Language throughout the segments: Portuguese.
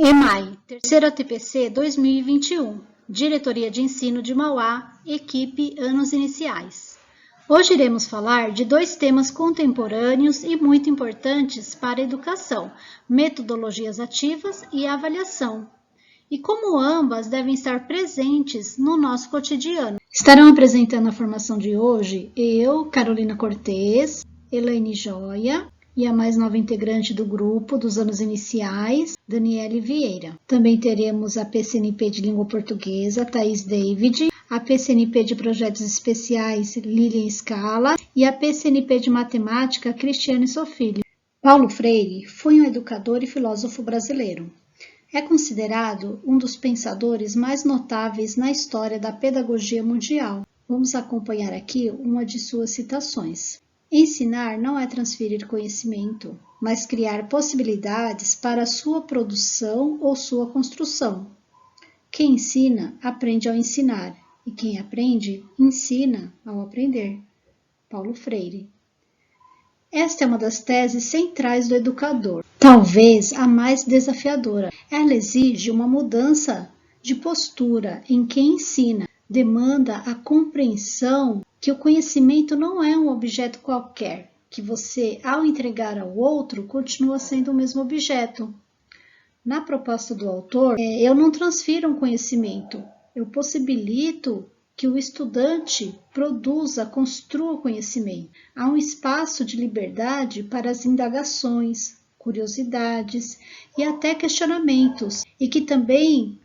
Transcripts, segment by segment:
EMAI, terceiro TPC 2021, Diretoria de Ensino de Mauá, equipe Anos Iniciais. Hoje iremos falar de dois temas contemporâneos e muito importantes para a educação, metodologias ativas e avaliação, e como ambas devem estar presentes no nosso cotidiano. Estarão apresentando a formação de hoje eu, Carolina Cortez, Elaine Joia e a mais nova integrante do grupo dos anos iniciais, Daniele Vieira. Também teremos a PCNP de Língua Portuguesa, Thaís David, a PCNP de Projetos Especiais, Lilian Scala, e a PCNP de Matemática, Cristiane Sofilho. Paulo Freire foi um educador e filósofo brasileiro. É considerado um dos pensadores mais notáveis na história da pedagogia mundial. Vamos acompanhar aqui uma de suas citações. Ensinar não é transferir conhecimento, mas criar possibilidades para a sua produção ou sua construção. Quem ensina, aprende ao ensinar, e quem aprende, ensina ao aprender. Paulo Freire. Esta é uma das teses centrais do educador, talvez a mais desafiadora. Ela exige uma mudança de postura em quem ensina, demanda a compreensão que o conhecimento não é um objeto qualquer, que você, ao entregar ao outro, continua sendo o mesmo objeto. Na proposta do autor, eu não transfiro um conhecimento, eu possibilito que o estudante produza, construa conhecimento. Há um espaço de liberdade para as indagações, curiosidades e até questionamentos, e que também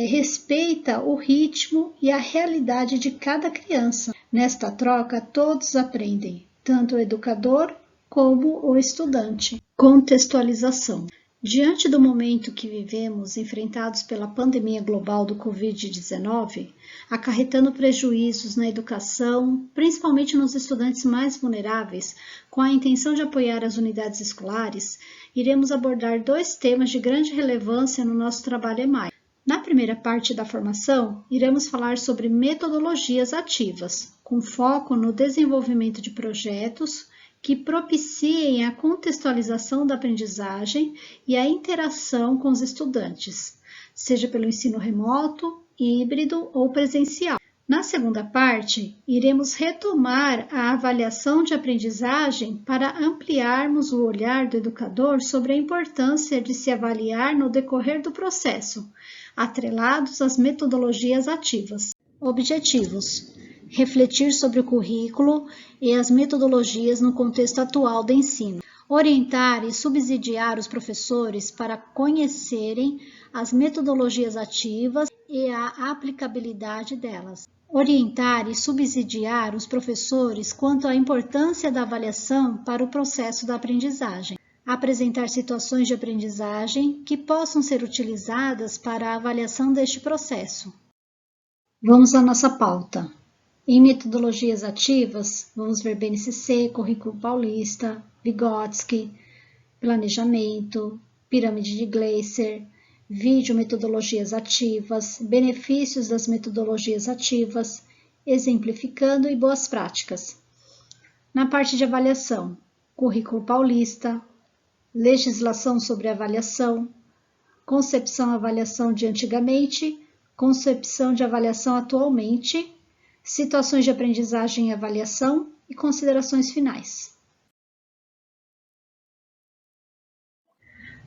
respeita o ritmo e a realidade de cada criança. Nesta troca, todos aprendem, tanto o educador como o estudante. Contextualização. Diante do momento que vivemos, enfrentados pela pandemia global do Covid-19, acarretando prejuízos na educação, principalmente nos estudantes mais vulneráveis, com a intenção de apoiar as unidades escolares, iremos abordar dois temas de grande relevância no nosso trabalho EMAI. Na primeira parte da formação, iremos falar sobre metodologias ativas, com foco no desenvolvimento de projetos que propiciem a contextualização da aprendizagem e a interação com os estudantes, seja pelo ensino remoto, híbrido ou presencial. Na segunda parte, iremos retomar a avaliação de aprendizagem para ampliarmos o olhar do educador sobre a importância de se avaliar no decorrer do processo, atrelados às metodologias ativas. Objetivos: refletir sobre o currículo e as metodologias no contexto atual do ensino. Orientar e subsidiar os professores para conhecerem as metodologias ativas e a aplicabilidade delas. Orientar e subsidiar os professores quanto à importância da avaliação para o processo da aprendizagem. Apresentar situações de aprendizagem que possam ser utilizadas para a avaliação deste processo. Vamos à nossa pauta. Em metodologias ativas, vamos ver BNCC, Currículo Paulista, Vygotsky, Planejamento, Pirâmide de Gleiser, Vídeo Metodologias Ativas, Benefícios das Metodologias Ativas, Exemplificando e Boas Práticas. Na parte de avaliação, Currículo Paulista, Legislação sobre Avaliação, Concepção e Avaliação de antigamente, Concepção de Avaliação atualmente, Situações de aprendizagem e avaliação e considerações finais.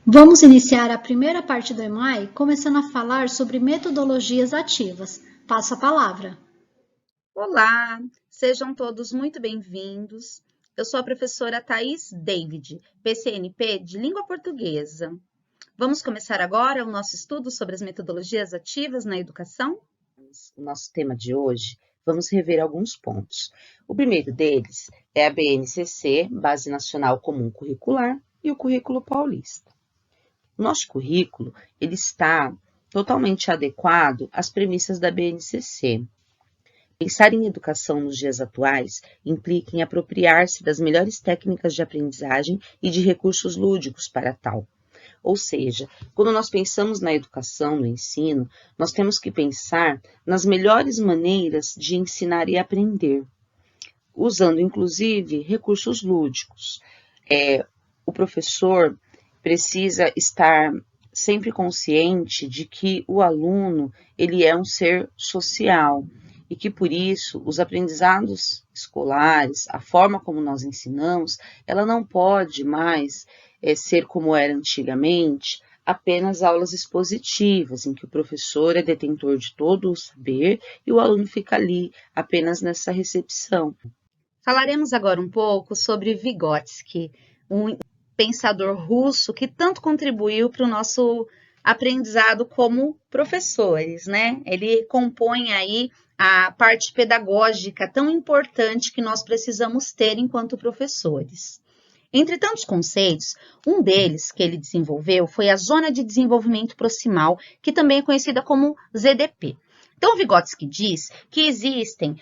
Vamos iniciar a primeira parte do EMAI começando a falar sobre metodologias ativas. Passo a palavra. Olá, sejam todos muito bem-vindos. Eu sou a professora Thaís David, PCNP de Língua Portuguesa. Vamos começar agora o nosso estudo sobre as metodologias ativas na educação? O nosso tema de hoje, vamos rever alguns pontos. O primeiro deles é a BNCC, Base Nacional Comum Curricular, e o Currículo Paulista. O nosso currículo ele está totalmente adequado às premissas da BNCC. Pensar em educação nos dias atuais implica em apropriar-se das melhores técnicas de aprendizagem e de recursos lúdicos para tal. Ou seja, quando nós pensamos na educação, no ensino, nós temos que pensar nas melhores maneiras de ensinar e aprender, usando inclusive recursos lúdicos. O professor precisa estar sempre consciente de que o aluno ele é um ser social e que por isso os aprendizados escolares, a forma como nós ensinamos, ela não pode mais ser como era antigamente, apenas aulas expositivas, em que o professor é detentor de todo o saber e o aluno fica ali apenas nessa recepção. Falaremos agora um pouco sobre Vygotsky, um pensador russo que tanto contribuiu para o nosso aprendizado como professores, né? Ele compõe aí a parte pedagógica tão importante que nós precisamos ter enquanto professores. Entre tantos conceitos, um deles que ele desenvolveu foi a Zona de Desenvolvimento Proximal, que também é conhecida como ZDP. Então, Vygotsky diz que existem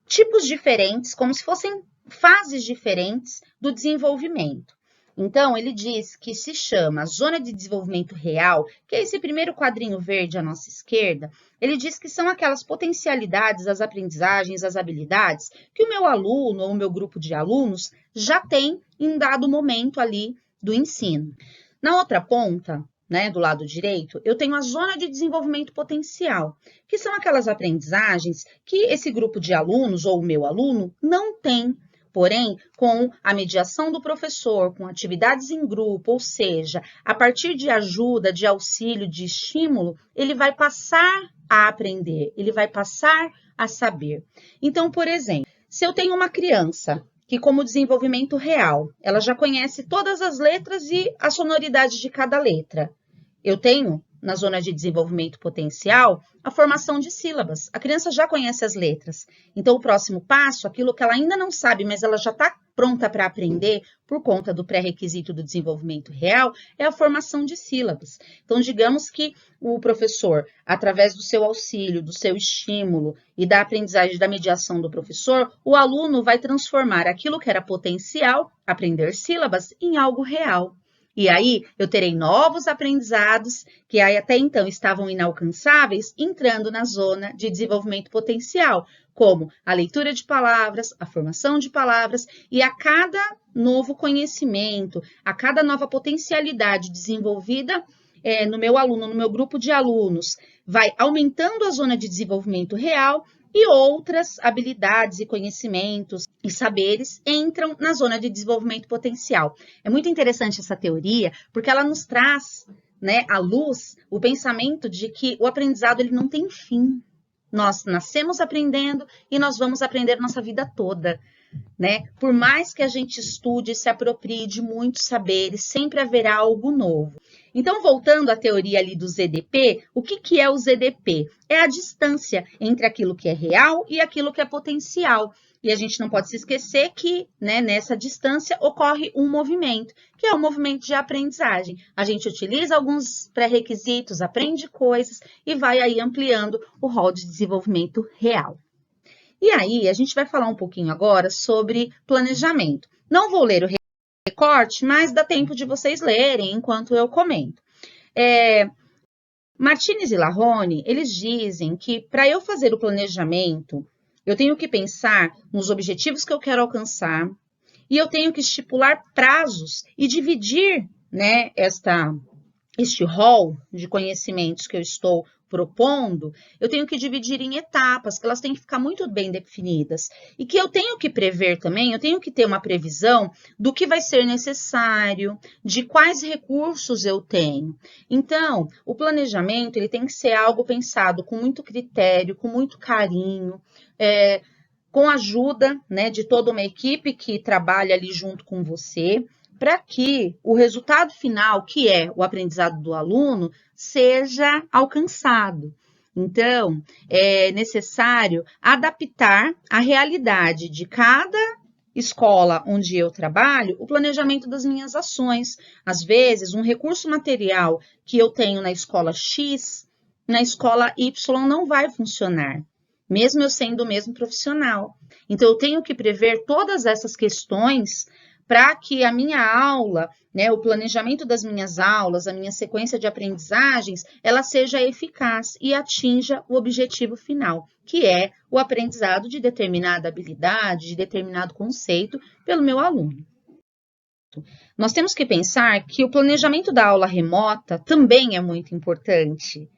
tipos diferentes, como se fossem fases diferentes do desenvolvimento. Então, ele diz que se chama Zona de Desenvolvimento Real, que é esse primeiro quadrinho verde à nossa esquerda. Ele diz que são aquelas potencialidades, as aprendizagens, as habilidades que o meu aluno ou o meu grupo de alunos já tem em dado momento ali do ensino. Na outra ponta, né, do lado direito, eu tenho a zona de desenvolvimento potencial, que são aquelas aprendizagens que esse grupo de alunos ou o meu aluno não tem. Porém, com a mediação do professor, com atividades em grupo, ou seja, a partir de ajuda, de auxílio, de estímulo, ele vai passar a aprender, ele vai passar a saber. Então, por exemplo, se eu tenho uma criança que, como desenvolvimento real, ela já conhece todas as letras e a sonoridade de cada letra, eu tenho, na zona de desenvolvimento potencial, a formação de sílabas. A criança já conhece as letras. Então, o próximo passo, aquilo que ela ainda não sabe, mas ela já está pronta para aprender por conta do pré-requisito do desenvolvimento real, é a formação de sílabas. Então, digamos que o professor, através do seu auxílio, do seu estímulo e da aprendizagem da mediação do professor, o aluno vai transformar aquilo que era potencial, aprender sílabas, em algo real. E aí, eu terei novos aprendizados que até então estavam inalcançáveis, entrando na zona de desenvolvimento potencial, como a leitura de palavras, a formação de palavras, e a cada novo conhecimento, a cada nova potencialidade desenvolvida no meu aluno, no meu grupo de alunos, vai aumentando a zona de desenvolvimento real e outras habilidades e conhecimentos e saberes entram na zona de desenvolvimento potencial. É muito interessante essa teoria, porque ela nos traz, né, à luz o pensamento de que o aprendizado ele não tem fim. Nós nascemos aprendendo e nós vamos aprender nossa vida toda, né? Por mais que a gente estude e se aproprie de muitos saberes, sempre haverá algo novo. Então, voltando à teoria ali do ZDP, o que é o ZDP? É a distância entre aquilo que é real e aquilo que é potencial. E a gente não pode se esquecer que, né, nessa distância ocorre um movimento, que é o movimento de aprendizagem. A gente utiliza alguns pré-requisitos, aprende coisas e vai aí ampliando o rol de desenvolvimento real. E aí, a gente vai falar um pouquinho agora sobre planejamento. Não vou ler o recorte, mas dá tempo de vocês lerem enquanto eu comento. Martinez e Larrone, eles dizem que para eu fazer o planejamento, eu tenho que pensar nos objetivos que eu quero alcançar e eu tenho que estipular prazos e dividir, né, este rol de conhecimentos que eu estou propondo, eu tenho que dividir em etapas, que elas têm que ficar muito bem definidas. E que eu tenho que prever também, eu tenho que ter uma previsão do que vai ser necessário, de quais recursos eu tenho. Então, o planejamento ele tem que ser algo pensado com muito critério, com muito carinho, com a ajuda, né, de toda uma equipe que trabalha ali junto com você, para que o resultado final, que é o aprendizado do aluno, seja alcançado. Então, é necessário adaptar a realidade de cada escola onde eu trabalho, o planejamento das minhas ações. Às vezes, um recurso material que eu tenho na escola X, na escola Y não vai funcionar, mesmo eu sendo o mesmo profissional. Então, eu tenho que prever todas essas questões para que a minha aula, né, o planejamento das minhas aulas, a minha sequência de aprendizagens, ela seja eficaz e atinja o objetivo final, que é o aprendizado de determinada habilidade, de determinado conceito pelo meu aluno. remoto. Nós temos que pensar que o planejamento da aula remota também é muito importante.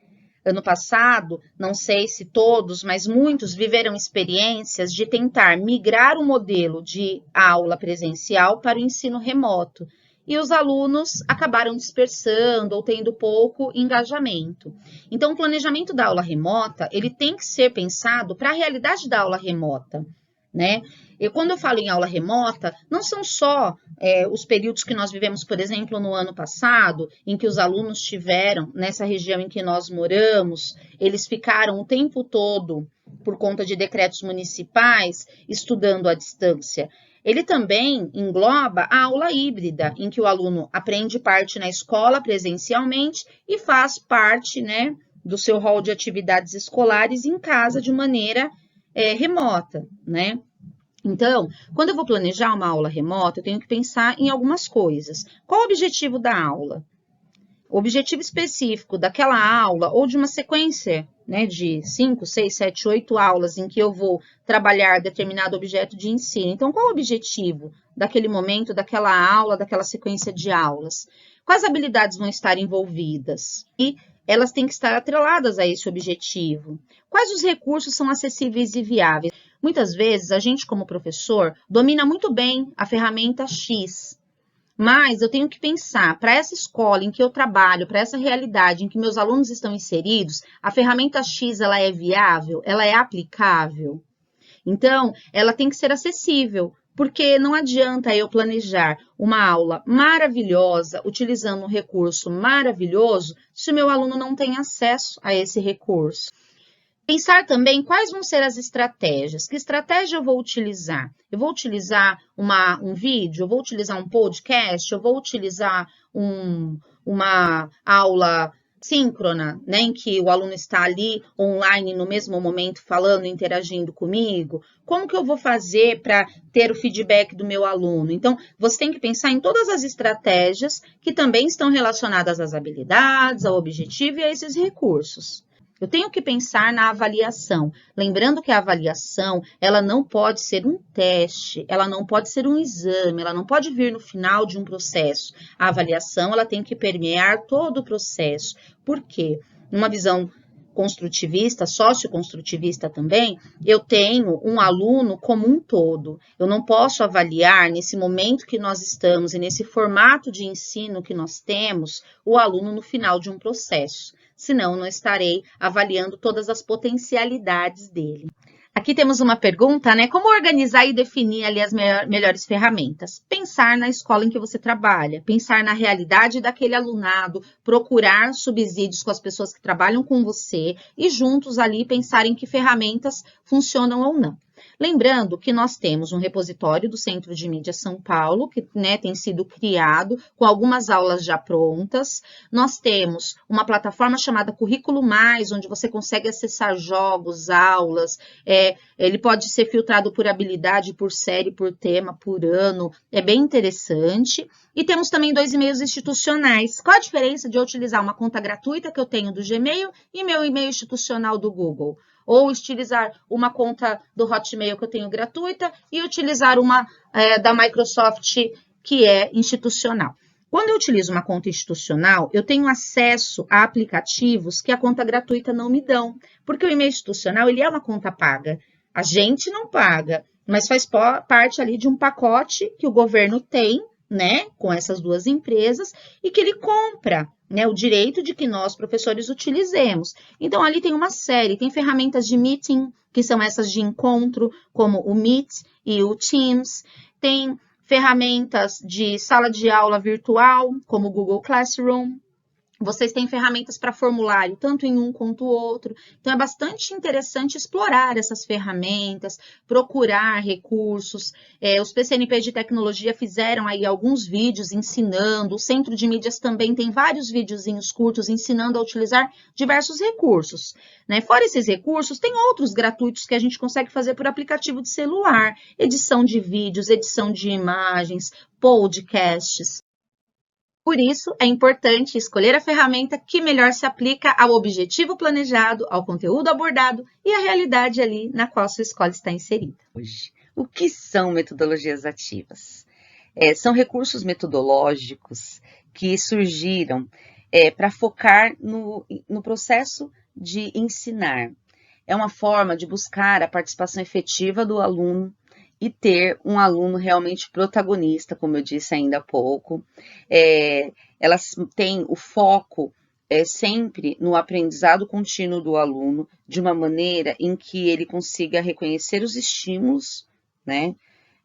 Ano passado, não sei se todos, mas muitos viveram experiências de tentar migrar o modelo de aula presencial para o ensino remoto. E os alunos acabaram dispersando ou tendo pouco engajamento. Então, o planejamento da aula remota, ele tem que ser pensado para a realidade da aula remota, né? Quando eu falo em aula remota, não são só os períodos que nós vivemos, por exemplo, no ano passado, em que os alunos tiveram, nessa região em que nós moramos, eles ficaram o tempo todo, por conta de decretos municipais, estudando à distância. Ele também engloba a aula híbrida, em que o aluno aprende parte na escola presencialmente e faz parte, né, do seu rol de atividades escolares em casa de maneira remota, né? Então, quando eu vou planejar uma aula remota, eu tenho que pensar em algumas coisas. Qual o objetivo da aula? O objetivo específico daquela aula ou de uma sequência, né, de 5, 6, 7, 8 aulas em que eu vou trabalhar determinado objeto de ensino. Então, qual o objetivo daquele momento, daquela aula, daquela sequência de aulas? Quais habilidades vão estar envolvidas? E elas têm que estar atreladas a esse objetivo. Quais os recursos são acessíveis e viáveis? Muitas vezes, a gente, como professor, domina muito bem a ferramenta X, mas eu tenho que pensar, para essa escola em que eu trabalho, para essa realidade em que meus alunos estão inseridos, a ferramenta X, ela é viável? Ela é aplicável? Então, ela tem que ser acessível, porque não adianta eu planejar uma aula maravilhosa, utilizando um recurso maravilhoso, se o meu aluno não tem acesso a esse recurso. Pensar também quais vão ser as estratégias. Que estratégia eu vou utilizar? Eu vou utilizar um vídeo? Eu vou utilizar um podcast? Eu vou utilizar uma aula síncrona, né, em que o aluno está ali online no mesmo momento falando, interagindo comigo? Como que eu vou fazer para ter o feedback do meu aluno? Então, você tem que pensar em todas as estratégias que também estão relacionadas às habilidades, ao objetivo e a esses recursos. Eu tenho que pensar na avaliação, lembrando que a avaliação, ela não pode ser um teste, ela não pode ser um exame, ela não pode vir no final de um processo. A avaliação, ela tem que permear todo o processo. Por quê? Numa visão construtivista, socioconstrutivista também, eu tenho um aluno como um todo. Eu não posso avaliar, nesse momento que nós estamos e nesse formato de ensino que nós temos, o aluno no final de um processo. Senão, não estarei avaliando todas as potencialidades dele. Aqui temos uma pergunta, né? Como organizar e definir ali as melhores ferramentas? Pensar na escola em que você trabalha, pensar na realidade daquele alunado, procurar subsídios com as pessoas que trabalham com você e juntos ali pensar em que ferramentas funcionam ou não. Lembrando que nós temos um repositório do Centro de Mídia São Paulo, que, né, tem sido criado com algumas aulas já prontas. Nós temos uma plataforma chamada Currículo Mais, onde você consegue acessar jogos, aulas. Ele pode ser filtrado por habilidade, por série, por tema, por ano. É bem interessante. E temos também 2 e-mails institucionais. Qual a diferença de eu utilizar uma conta gratuita que eu tenho do Gmail e meu e-mail institucional do Google? Ou utilizar uma conta do Hotmail que eu tenho gratuita e utilizar uma da Microsoft que é institucional. Quando eu utilizo uma conta institucional, eu tenho acesso a aplicativos que a conta gratuita não me dão, porque o e-mail institucional ele é uma conta paga. A gente não paga, mas faz parte ali de um pacote que o governo tem, né, com essas 2 empresas e que ele compra, né, o direito de que nós, professores, utilizemos. Então, ali tem uma série, tem ferramentas de meeting, que são essas de encontro, como o Meet e o Teams, tem ferramentas de sala de aula virtual, como o Google Classroom. Vocês têm ferramentas para formulário, tanto em um quanto o outro. Então, é bastante interessante explorar essas ferramentas, procurar recursos. Os PCNPs de tecnologia fizeram aí alguns vídeos ensinando. O Centro de Mídias também tem vários videozinhos curtos ensinando a utilizar diversos recursos, né? Fora esses recursos, tem outros gratuitos que a gente consegue fazer por aplicativo de celular. Edição de vídeos, edição de imagens, podcasts. Por isso, é importante escolher a ferramenta que melhor se aplica ao objetivo planejado, ao conteúdo abordado e à realidade ali na qual sua escola está inserida. Hoje, o que são metodologias ativas? São recursos metodológicos que surgiram para focar no processo de ensinar. É uma forma de buscar a participação efetiva do aluno e ter um aluno realmente protagonista, como eu disse ainda há pouco. Elas têm o foco sempre no aprendizado contínuo do aluno, de uma maneira em que ele consiga reconhecer os estímulos, né,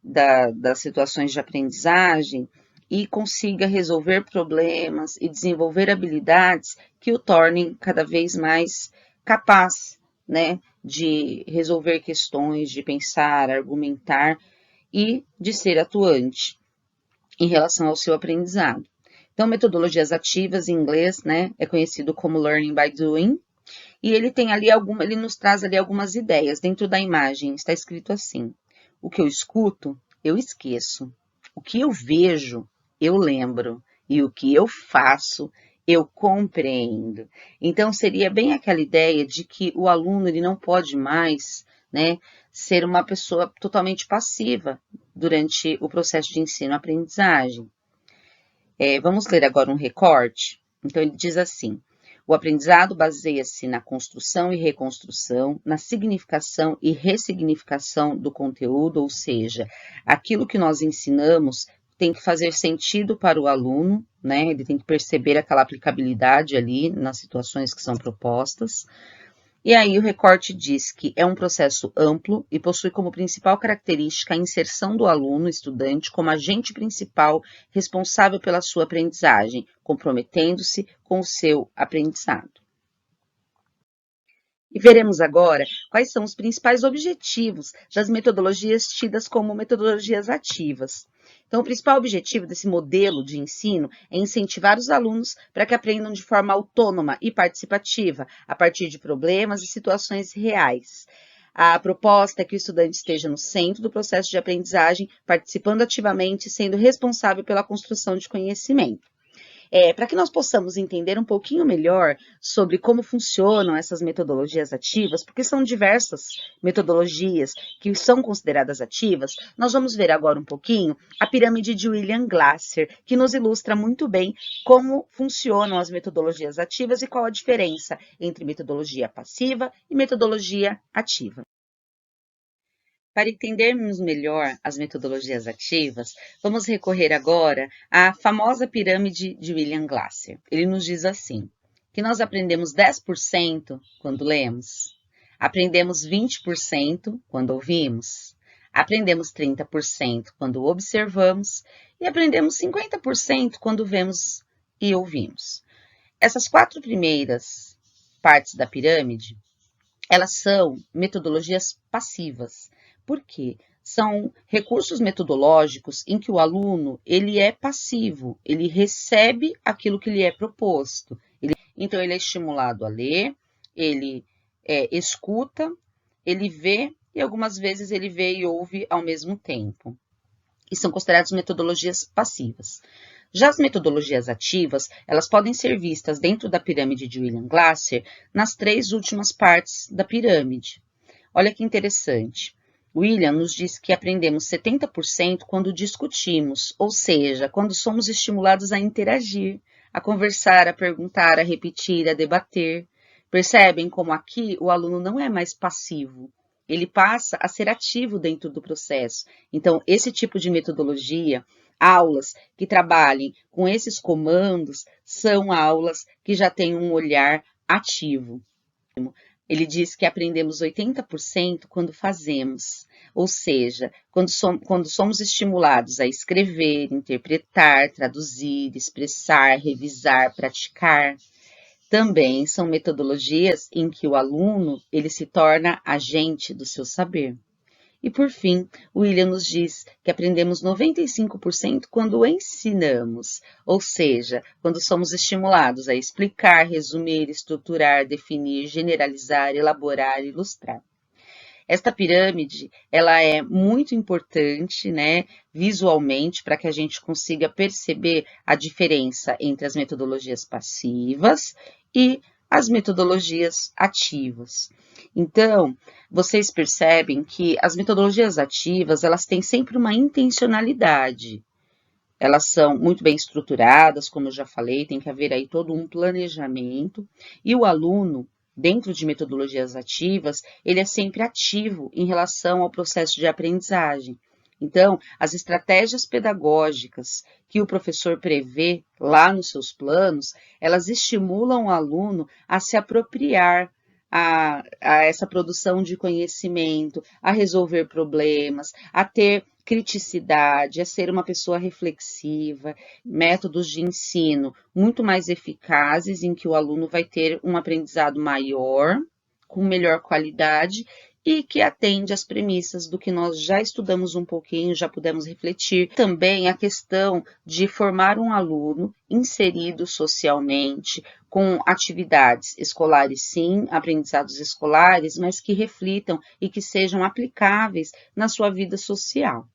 das situações de aprendizagem e consiga resolver problemas e desenvolver habilidades que o tornem cada vez mais capaz, né, de resolver questões, de pensar, argumentar e de ser atuante em relação ao seu aprendizado. Então, metodologias ativas em inglês, né, é conhecido como Learning by Doing, e ele tem ali ele nos traz ali algumas ideias. Dentro da imagem está escrito assim: o que eu escuto, eu esqueço. O que eu vejo, eu lembro. E o que eu faço, eu compreendo. Então, seria bem aquela ideia de que o aluno ele não pode mais, né, ser uma pessoa totalmente passiva durante o processo de ensino-aprendizagem. Vamos ler agora um recorte? Então, ele diz assim: o aprendizado baseia-se na construção e reconstrução, na significação e ressignificação do conteúdo, ou seja, aquilo que nós ensinamos tem que fazer sentido para o aluno, né? Ele tem que perceber aquela aplicabilidade ali nas situações que são propostas. E aí o recorte diz que é um processo amplo e possui como principal característica a inserção do aluno, estudante, como agente principal responsável pela sua aprendizagem, comprometendo-se com o seu aprendizado. E veremos agora quais são os principais objetivos das metodologias tidas como metodologias ativas. Então, o principal objetivo desse modelo de ensino é incentivar os alunos para que aprendam de forma autônoma e participativa, a partir de problemas e situações reais. A proposta é que o estudante esteja no centro do processo de aprendizagem, participando ativamente e sendo responsável pela construção de conhecimento. Para que nós possamos entender um pouquinho melhor sobre como funcionam essas metodologias ativas, porque são diversas metodologias que são consideradas ativas, nós vamos ver agora um pouquinho a pirâmide de William Glasser, que nos ilustra muito bem como funcionam as metodologias ativas e qual a diferença entre metodologia passiva e metodologia ativa. Para entendermos melhor as metodologias ativas, vamos recorrer agora à famosa pirâmide de William Glasser. Ele nos diz assim, que nós aprendemos 10% quando lemos, aprendemos 20% quando ouvimos, aprendemos 30% quando observamos e aprendemos 50% quando vemos e ouvimos. Essas 4 primeiras partes da pirâmide, elas são metodologias passivas. Por quê? São recursos metodológicos em que o aluno ele é passivo, ele recebe aquilo que lhe é proposto. Então, ele é estimulado a ler, ele escuta, ele vê e algumas vezes ele vê e ouve ao mesmo tempo. E são consideradas metodologias passivas. Já as metodologias ativas, elas podem ser vistas dentro da pirâmide de William Glasser nas 3 últimas partes da pirâmide. Olha que interessante. William nos diz que aprendemos 70% quando discutimos, ou seja, quando somos estimulados a interagir, a conversar, a perguntar, a repetir, a debater. Percebem como aqui o aluno não é mais passivo, ele passa a ser ativo dentro do processo. Então, esse tipo de metodologia, aulas que trabalhem com esses comandos, são aulas que já têm um olhar ativo. Ele diz que aprendemos 80% quando fazemos, ou seja, quando somos estimulados a escrever, interpretar, traduzir, expressar, revisar, praticar. Também são metodologias em que o aluno ele se torna agente do seu saber. E por fim, William nos diz que aprendemos 95% quando ensinamos, ou seja, quando somos estimulados a explicar, resumir, estruturar, definir, generalizar, elaborar, ilustrar. Esta pirâmide, ela é muito importante, né, visualmente, para que a gente consiga perceber a diferença entre as metodologias passivas e as metodologias ativas. Então, vocês percebem que as metodologias ativas, elas têm sempre uma intencionalidade. elas são muito bem estruturadas, como eu já falei, tem que haver aí todo um planejamento, e o aluno, dentro de metodologias ativas, ele é sempre ativo em relação ao processo de aprendizagem. Então, as estratégias pedagógicas que o professor prevê lá nos seus planos, elas estimulam o aluno a se apropriar a essa produção de conhecimento, a resolver problemas, a ter criticidade, a ser uma pessoa reflexiva, métodos de ensino muito mais eficazes, em que o aluno vai ter um aprendizado maior, com melhor qualidade, e que atende às premissas do que nós já estudamos um pouquinho, já pudemos refletir. Também a questão de formar um aluno inserido socialmente, com atividades escolares, sim, aprendizados escolares, mas que reflitam e que sejam aplicáveis na sua vida social.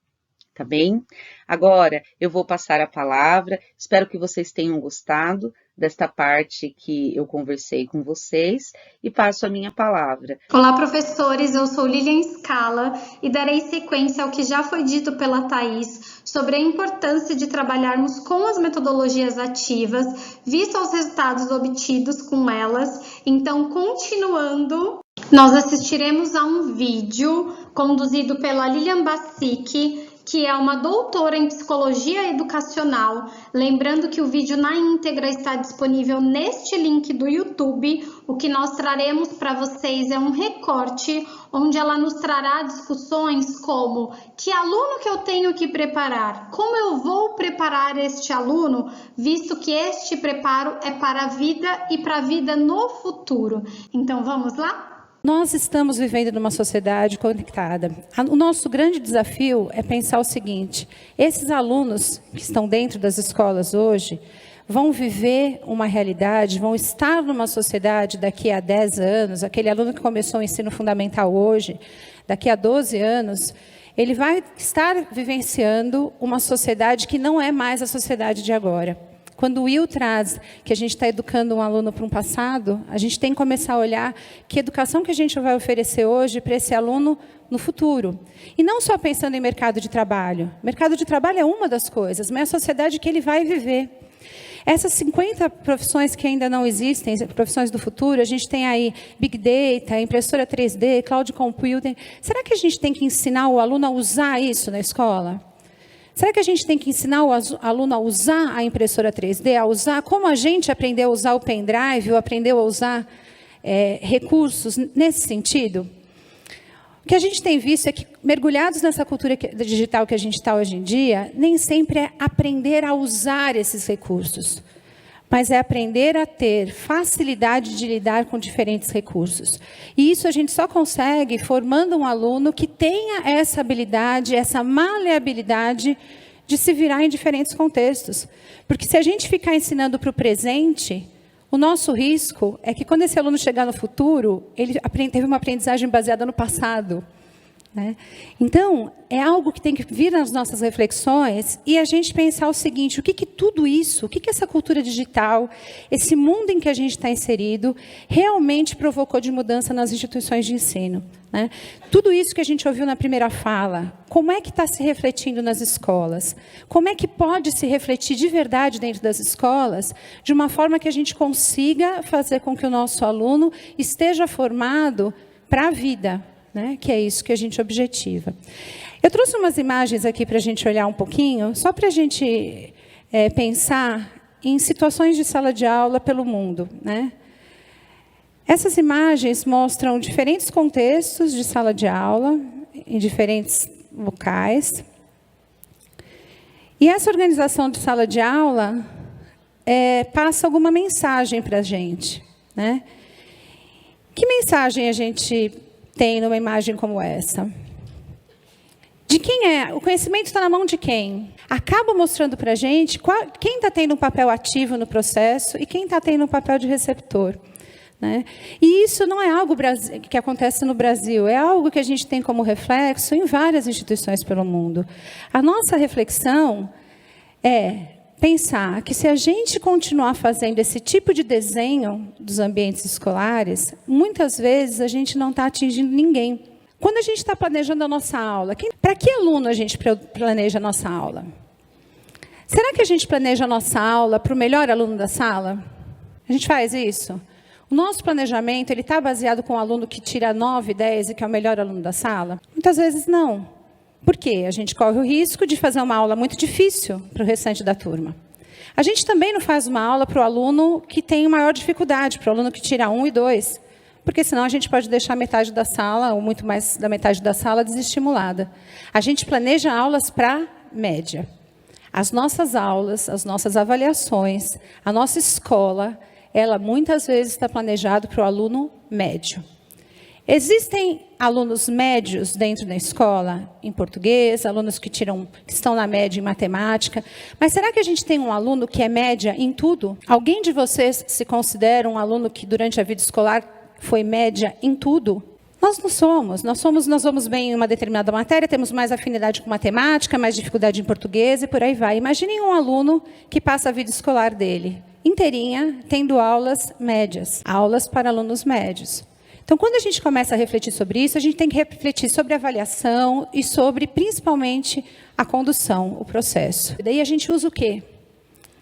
Tá bem? Agora eu vou passar a palavra, espero que vocês tenham gostado desta parte que eu conversei com vocês e passo a minha palavra. Olá, professores, eu sou Lilian Scala e darei sequência ao que já foi dito pela Thaís sobre a importância de trabalharmos com as metodologias ativas, visto os resultados obtidos com elas. Então, continuando, nós assistiremos a um vídeo conduzido pela Lilian Bassic, que é uma doutora em psicologia educacional. Lembrando que o vídeo na íntegra está disponível neste link do YouTube. O que nós traremos para vocês é um recorte, onde ela nos trará discussões como: que aluno que eu tenho que preparar? Como eu vou preparar este aluno, visto que este preparo é para a vida e para a vida no futuro? Então, vamos lá? Nós estamos vivendo numa sociedade conectada. O nosso grande desafio é pensar o seguinte: esses alunos que estão dentro das escolas hoje vão viver uma realidade, vão estar numa sociedade daqui a 10 anos, aquele aluno que começou o ensino fundamental hoje, daqui a 12 anos, ele vai estar vivenciando uma sociedade que não é mais a sociedade de agora. Quando o Will traz que a gente está educando um aluno para um passado, a gente tem que começar a olhar que educação que a gente vai oferecer hoje para esse aluno no futuro. E não só pensando em mercado de trabalho. Mercado de trabalho é uma das coisas, mas é a sociedade que ele vai viver. Essas 50 profissões que ainda não existem, profissões do futuro, a gente tem aí Big Data, impressora 3D, Cloud Computing. Será que a gente tem que ensinar o aluno a usar isso na escola? Será que a gente tem que ensinar o aluno a usar a impressora 3D, a usar como a gente aprendeu a usar o pendrive, ou aprendeu a usar recursos nesse sentido? O que a gente tem visto é que, mergulhados nessa cultura digital que a gente está hoje em dia, nem sempre é aprender a usar esses recursos, mas é aprender a ter facilidade de lidar com diferentes recursos. E isso a gente só consegue formando um aluno que tenha essa habilidade, essa maleabilidade de se virar em diferentes contextos. Porque se a gente ficar ensinando para o presente, o nosso risco é que quando esse aluno chegar no futuro, ele teve uma aprendizagem baseada no passado. Então, é algo que tem que vir nas nossas reflexões e a gente pensar o seguinte: o que tudo isso, o que essa cultura digital, esse mundo em que a gente está inserido, realmente provocou de mudança nas instituições de ensino? Tudo isso que a gente ouviu na primeira fala, como é que está se refletindo nas escolas? Como é que pode se refletir de verdade dentro das escolas, de uma forma que a gente consiga fazer com que o nosso aluno esteja formado para a vida? Que é isso que a gente objetiva. Eu trouxe umas imagens aqui para a gente olhar um pouquinho, só para a gente pensar em situações de sala de aula pelo mundo. Essas imagens mostram diferentes contextos de sala de aula, em diferentes locais. E essa organização de sala de aula passa alguma mensagem para a gente. Que mensagem a gente tem numa imagem como essa? De quem é? O conhecimento está na mão de quem? Acaba mostrando para a gente quem está tendo um papel ativo no processo e quem está tendo um papel de receptor. E isso não é algo que acontece no Brasil, é algo que a gente tem como reflexo em várias instituições pelo mundo. A nossa reflexão é pensar que se a gente continuar fazendo esse tipo de desenho dos ambientes escolares, muitas vezes a gente não está atingindo ninguém. Quando a gente está planejando a nossa aula, para que aluno a gente planeja a nossa aula? Será que a gente planeja a nossa aula para o melhor aluno da sala? A gente faz isso? O nosso planejamento está baseado com o aluno que tira 9, 10 e que é o melhor aluno da sala? Muitas vezes não. Por quê? A gente corre o risco de fazer uma aula muito difícil para o restante da turma. A gente também não faz uma aula para o aluno que tem maior dificuldade, para o aluno que tira 1 e 2, porque senão a gente pode deixar metade da sala, ou muito mais da metade da sala, desestimulada. A gente planeja aulas para média. As nossas aulas, as nossas avaliações, a nossa escola, ela muitas vezes está planejado para o aluno médio. Existem alunos médios dentro da escola, em português, alunos que estão na média em matemática, mas será que a gente tem um aluno que é média em tudo? Alguém de vocês se considera um aluno que durante a vida escolar foi média em tudo? Nós não somos. Nós vamos bem em uma determinada matéria, temos mais afinidade com matemática, mais dificuldade em português e por aí vai. Imaginem um aluno que passa a vida escolar dele inteirinha, tendo aulas médias, aulas para alunos médios. Então, quando a gente começa a refletir sobre isso, a gente tem que refletir sobre a avaliação e sobre, principalmente, a condução, o processo. E daí a gente usa o quê?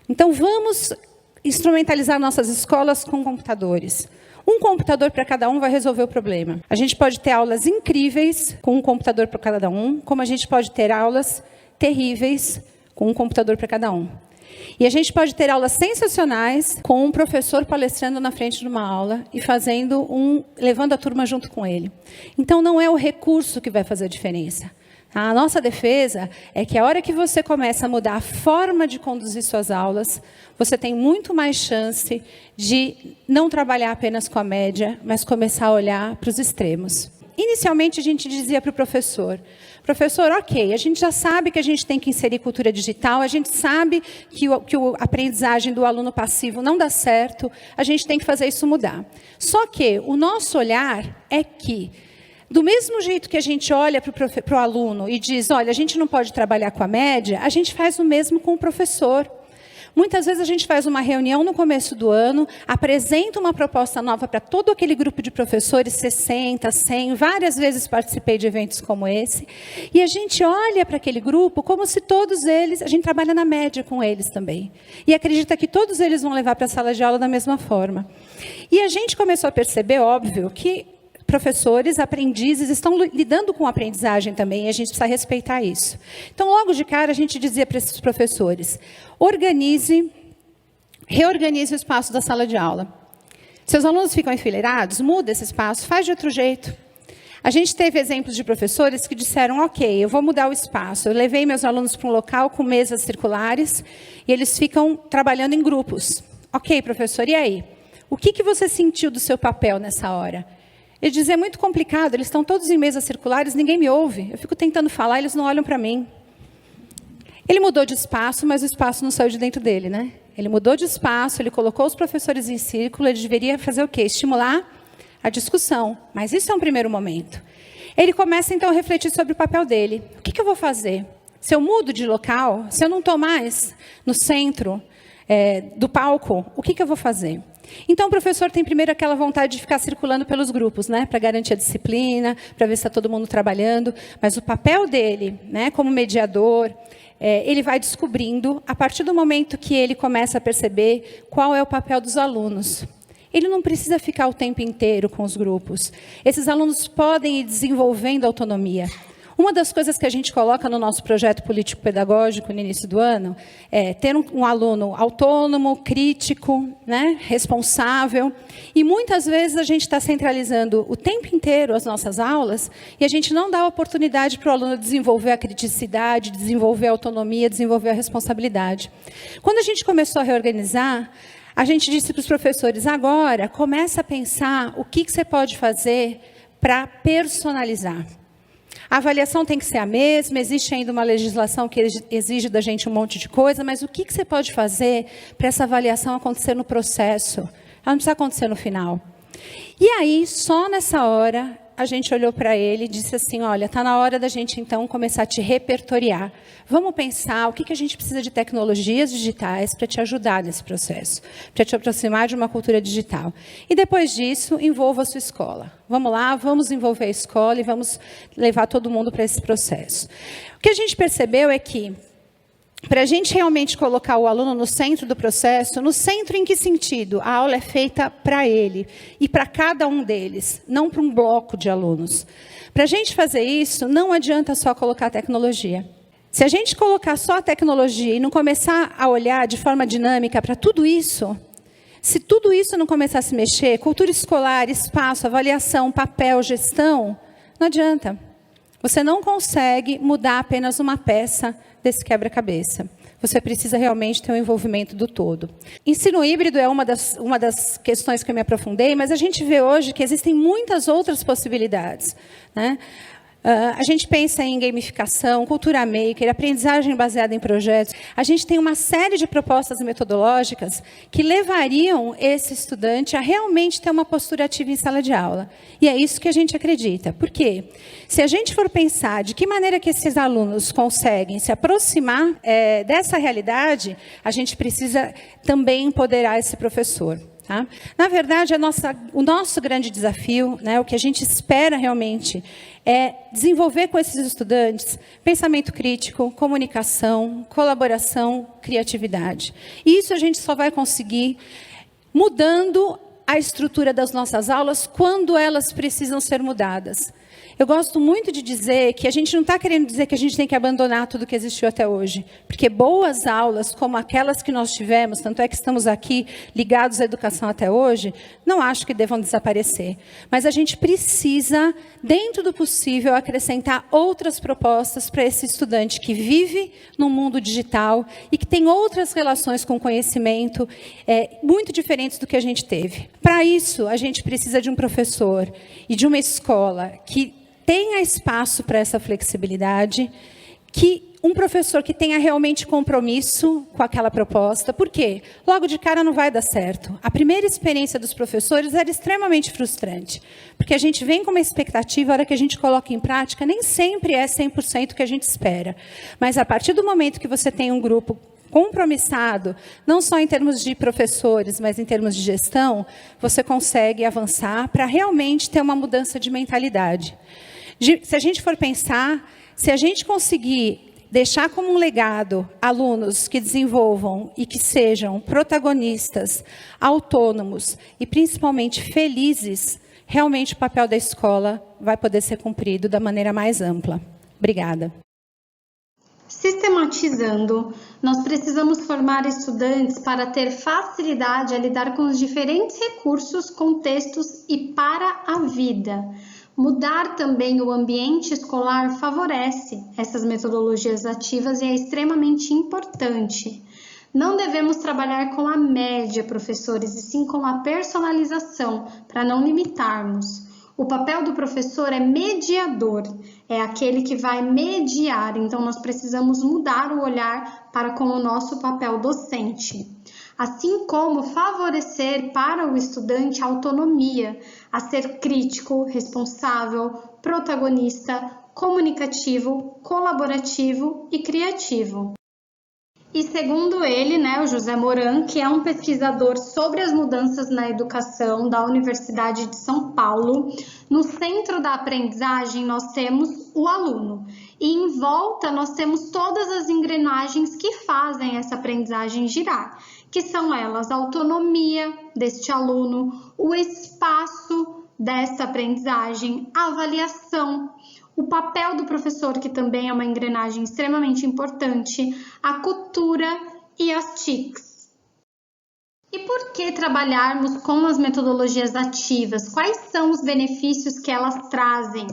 Então, vamos instrumentalizar nossas escolas com computadores. Um computador para cada um vai resolver o problema. A gente pode ter aulas incríveis com um computador para cada um, como a gente pode ter aulas terríveis com um computador para cada um. E a gente pode ter aulas sensacionais com um professor palestrando na frente de uma aula e levando a turma junto com ele. Então, não é o recurso que vai fazer a diferença. A nossa defesa é que a hora que você começa a mudar a forma de conduzir suas aulas, você tem muito mais chance de não trabalhar apenas com a média, mas começar a olhar para os extremos. Inicialmente, a gente dizia para o professor, ok, a gente já sabe que a gente tem que inserir cultura digital, a gente sabe que a aprendizagem do aluno passivo não dá certo, a gente tem que fazer isso mudar. Só que o nosso olhar é que, do mesmo jeito que a gente olha para o aluno e diz, olha, a gente não pode trabalhar com a média, a gente faz o mesmo com o professor. Muitas vezes a gente faz uma reunião no começo do ano, apresenta uma proposta nova para todo aquele grupo de professores, 60, 100, várias vezes participei de eventos como esse, e a gente olha para aquele grupo como se todos eles, a gente trabalha na média com eles também, e acredita que todos eles vão levar para a sala de aula da mesma forma. E a gente começou a perceber, óbvio, que professores, aprendizes estão lidando com a aprendizagem também, e a gente precisa respeitar isso. Então, logo de cara, a gente dizia para esses professores, reorganize o espaço da sala de aula. Seus alunos ficam enfileirados, muda esse espaço, faz de outro jeito. A gente teve exemplos de professores que disseram, ok, eu vou mudar o espaço. Eu levei meus alunos para um local com mesas circulares, e eles ficam trabalhando em grupos. Ok, professor, e aí? O que você sentiu do seu papel nessa hora? Ele dizia, é muito complicado, eles estão todos em mesas circulares, ninguém me ouve. Eu fico tentando falar, eles não olham para mim. Ele mudou de espaço, mas o espaço não saiu de dentro dele, né? Ele mudou de espaço, ele colocou os professores em círculo, ele deveria fazer o quê? Estimular a discussão. Mas isso é um primeiro momento. Ele começa, então, a refletir sobre o papel dele. O que eu vou fazer? Se eu mudo de local, se eu não estou mais no centro do palco, o que eu vou fazer? Então, o professor tem primeiro aquela vontade de ficar circulando pelos grupos, né, para garantir a disciplina, para ver se está todo mundo trabalhando. Mas o papel dele, né, como mediador, ele vai descobrindo, a partir do momento que ele começa a perceber qual é o papel dos alunos. Ele não precisa ficar o tempo inteiro com os grupos. Esses alunos podem ir desenvolvendo autonomia. Uma das coisas que a gente coloca no nosso projeto político-pedagógico no início do ano é ter um aluno autônomo, crítico, né, responsável. E muitas vezes a gente está centralizando o tempo inteiro as nossas aulas e a gente não dá a oportunidade para o aluno desenvolver a criticidade, desenvolver a autonomia, desenvolver a responsabilidade. Quando a gente começou a reorganizar, a gente disse para os professores, agora começa a pensar o que você pode fazer para personalizar. A avaliação tem que ser a mesma, existe ainda uma legislação que exige da gente um monte de coisa, mas o que você pode fazer para essa avaliação acontecer no processo? Ela não precisa acontecer no final. E aí, só nessa hora, a gente olhou para ele e disse assim, olha, está na hora da gente, então, começar a te repertoriar. Vamos pensar o que a gente precisa de tecnologias digitais para te ajudar nesse processo, para te aproximar de uma cultura digital. E depois disso, envolva a sua escola. Vamos lá, vamos envolver a escola e vamos levar todo mundo para esse processo. O que a gente percebeu é que para a gente realmente colocar o aluno no centro do processo, no centro em que sentido? A aula é feita para ele e para cada um deles, não para um bloco de alunos. Para a gente fazer isso, não adianta só colocar tecnologia. Se a gente colocar só a tecnologia e não começar a olhar de forma dinâmica para tudo isso, se tudo isso não começar a se mexer, cultura escolar, espaço, avaliação, papel, gestão, não adianta. Você não consegue mudar apenas uma peça desse quebra-cabeça. Você precisa realmente ter o envolvimento do todo. Ensino híbrido é uma das questões que eu me aprofundei, mas a gente vê hoje que existem muitas outras possibilidades, né? A gente pensa em gamificação, cultura maker, aprendizagem baseada em projetos. A gente tem uma série de propostas metodológicas que levariam esse estudante a realmente ter uma postura ativa em sala de aula. E é isso que a gente acredita. Por quê? Se a gente for pensar de que maneira que esses alunos conseguem se aproximar dessa realidade, a gente precisa também empoderar esse professor. Tá? Na verdade, o nosso grande desafio, né, o que a gente espera realmente, é desenvolver com esses estudantes pensamento crítico, comunicação, colaboração, criatividade. E isso a gente só vai conseguir mudando a estrutura das nossas aulas quando elas precisam ser mudadas. Eu gosto muito de dizer que a gente não está querendo dizer que a gente tem que abandonar tudo que existiu até hoje. Porque boas aulas, como aquelas que nós tivemos, tanto é que estamos aqui ligados à educação até hoje, não acho que devam desaparecer. Mas a gente precisa, dentro do possível, acrescentar outras propostas para esse estudante que vive no mundo digital e que tem outras relações com o conhecimento muito diferentes do que a gente teve. Para isso, a gente precisa de um professor e de uma escola que tenha espaço para essa flexibilidade, que um professor que tenha realmente compromisso com aquela proposta. Por quê? Logo de cara não vai dar certo. A primeira experiência dos professores era extremamente frustrante, porque a gente vem com uma expectativa, a hora que a gente coloca em prática, nem sempre é 100% o que a gente espera. Mas a partir do momento que você tem um grupo compromissado, não só em termos de professores, mas em termos de gestão, você consegue avançar para realmente ter uma mudança de mentalidade. Se a gente for pensar, se a gente conseguir deixar como um legado alunos que desenvolvam e que sejam protagonistas, autônomos e principalmente felizes, realmente o papel da escola vai poder ser cumprido da maneira mais ampla. Obrigada. Sistematizando, nós precisamos formar estudantes para ter facilidade a lidar com os diferentes recursos, contextos e para a vida. Mudar também o ambiente escolar favorece essas metodologias ativas e é extremamente importante. Não devemos trabalhar com a média, professores, e sim com a personalização, para não limitarmos. O papel do professor é mediador, é aquele que vai mediar, então nós precisamos mudar o olhar para com o nosso papel docente. Assim como favorecer para o estudante a autonomia, a ser crítico, responsável, protagonista, comunicativo, colaborativo e criativo. E segundo ele, o José Moran, que é um pesquisador sobre as mudanças na educação da Universidade de São Paulo, no centro da aprendizagem nós temos o aluno. E em volta nós temos todas as engrenagens que fazem essa aprendizagem girar, que são elas a autonomia deste aluno, o espaço dessa aprendizagem, a avaliação, o papel do professor, que também é uma engrenagem extremamente importante, a cultura e as TICs. E por que trabalharmos com as metodologias ativas? Quais são os benefícios que elas trazem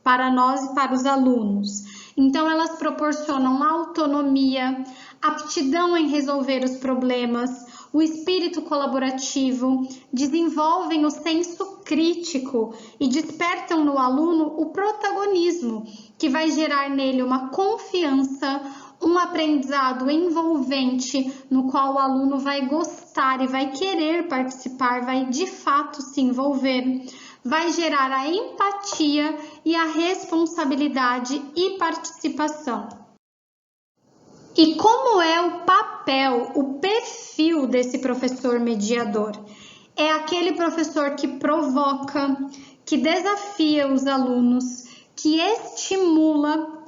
para nós e para os alunos? Então, elas proporcionam autonomia, aptidão em resolver os problemas, o espírito colaborativo, desenvolvem o senso crítico e despertam no aluno o protagonismo, que vai gerar nele uma confiança, um aprendizado envolvente, no qual o aluno vai gostar e vai querer participar, vai de fato se envolver, vai gerar a empatia e a responsabilidade e participação. E como é o papel, o perfil desse professor mediador? É aquele professor que provoca, que desafia os alunos, que estimula,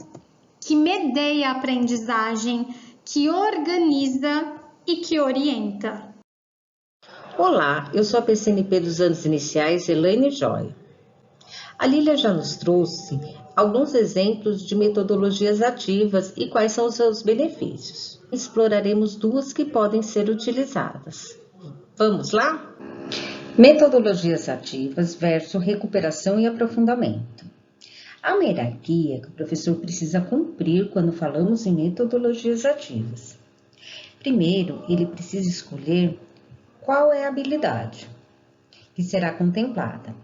que medeia a aprendizagem, que organiza e que orienta. Olá, eu sou a PCNP dos anos iniciais, Elaine Joia. A Lília já nos trouxe alguns exemplos de metodologias ativas e quais são os seus benefícios. Exploraremos duas que podem ser utilizadas. Vamos lá? Metodologias ativas versus recuperação e aprofundamento. Há uma hierarquia que o professor precisa cumprir quando falamos em metodologias ativas. Primeiro, ele precisa escolher qual é a habilidade que será contemplada.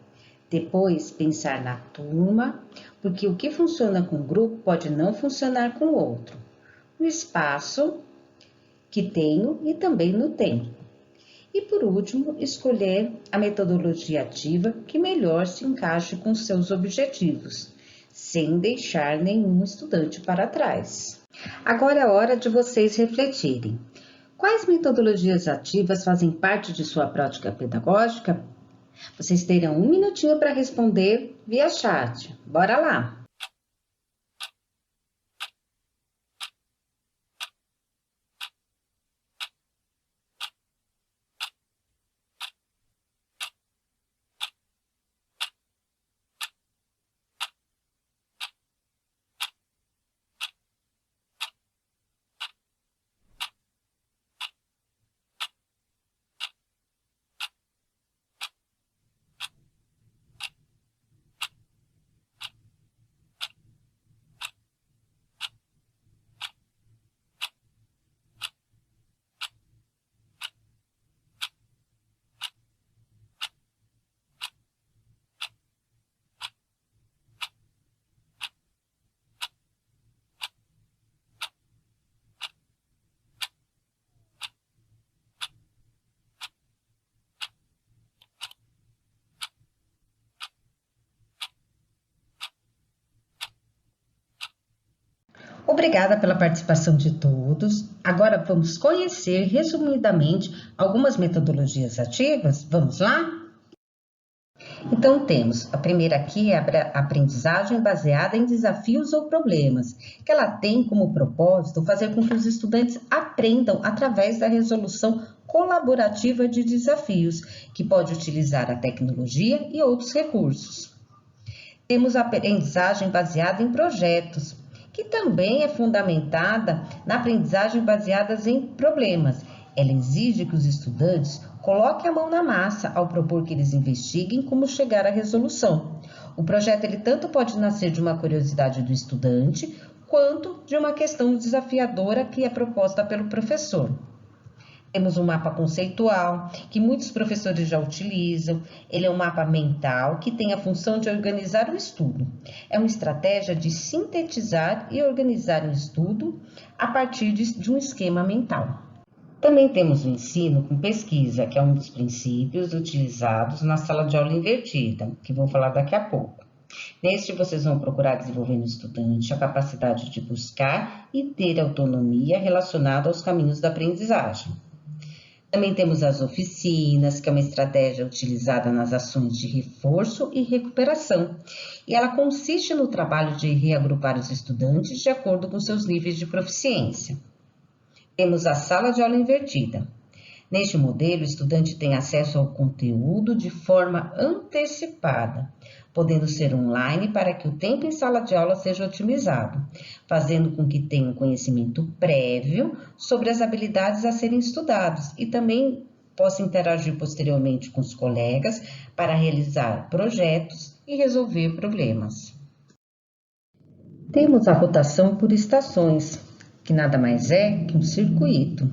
Depois, pensar na turma, porque o que funciona com um grupo pode não funcionar com o outro. No espaço que tenho e também no tempo. E por último, escolher a metodologia ativa que melhor se encaixe com seus objetivos, sem deixar nenhum estudante para trás. Agora é a hora de vocês refletirem. Quais metodologias ativas fazem parte de sua prática pedagógica? Vocês terão 1 minutinho para responder via chat. Bora lá! Obrigada pela participação de todos. Agora vamos conhecer resumidamente algumas metodologias ativas. Vamos lá? Então temos, a primeira aqui é a aprendizagem baseada em desafios ou problemas, que ela tem como propósito fazer com que os estudantes aprendam através da resolução colaborativa de desafios, que pode utilizar a tecnologia e outros recursos. Temos a aprendizagem baseada em projetos, que também é fundamentada na aprendizagem baseada em problemas. Ela exige que os estudantes coloquem a mão na massa ao propor que eles investiguem como chegar à resolução. O projeto ele tanto pode nascer de uma curiosidade do estudante, quanto de uma questão desafiadora que é proposta pelo professor. Temos um mapa conceitual, que muitos professores já utilizam. Ele é um mapa mental que tem a função de organizar o estudo. É uma estratégia de sintetizar e organizar o estudo a partir de um esquema mental. Também temos o ensino com pesquisa, que é um dos princípios utilizados na sala de aula invertida, que vou falar daqui a pouco. Neste, vocês vão procurar desenvolver no estudante a capacidade de buscar e ter autonomia relacionada aos caminhos da aprendizagem. Também temos as oficinas, que é uma estratégia utilizada nas ações de reforço e recuperação, e ela consiste no trabalho de reagrupar os estudantes de acordo com seus níveis de proficiência. Temos a sala de aula invertida. Neste modelo, o estudante tem acesso ao conteúdo de forma antecipada, podendo ser online para que o tempo em sala de aula seja otimizado, fazendo com que tenha um conhecimento prévio sobre as habilidades a serem estudadas e também possa interagir posteriormente com os colegas para realizar projetos e resolver problemas. Temos a rotação por estações, que nada mais é que um circuito.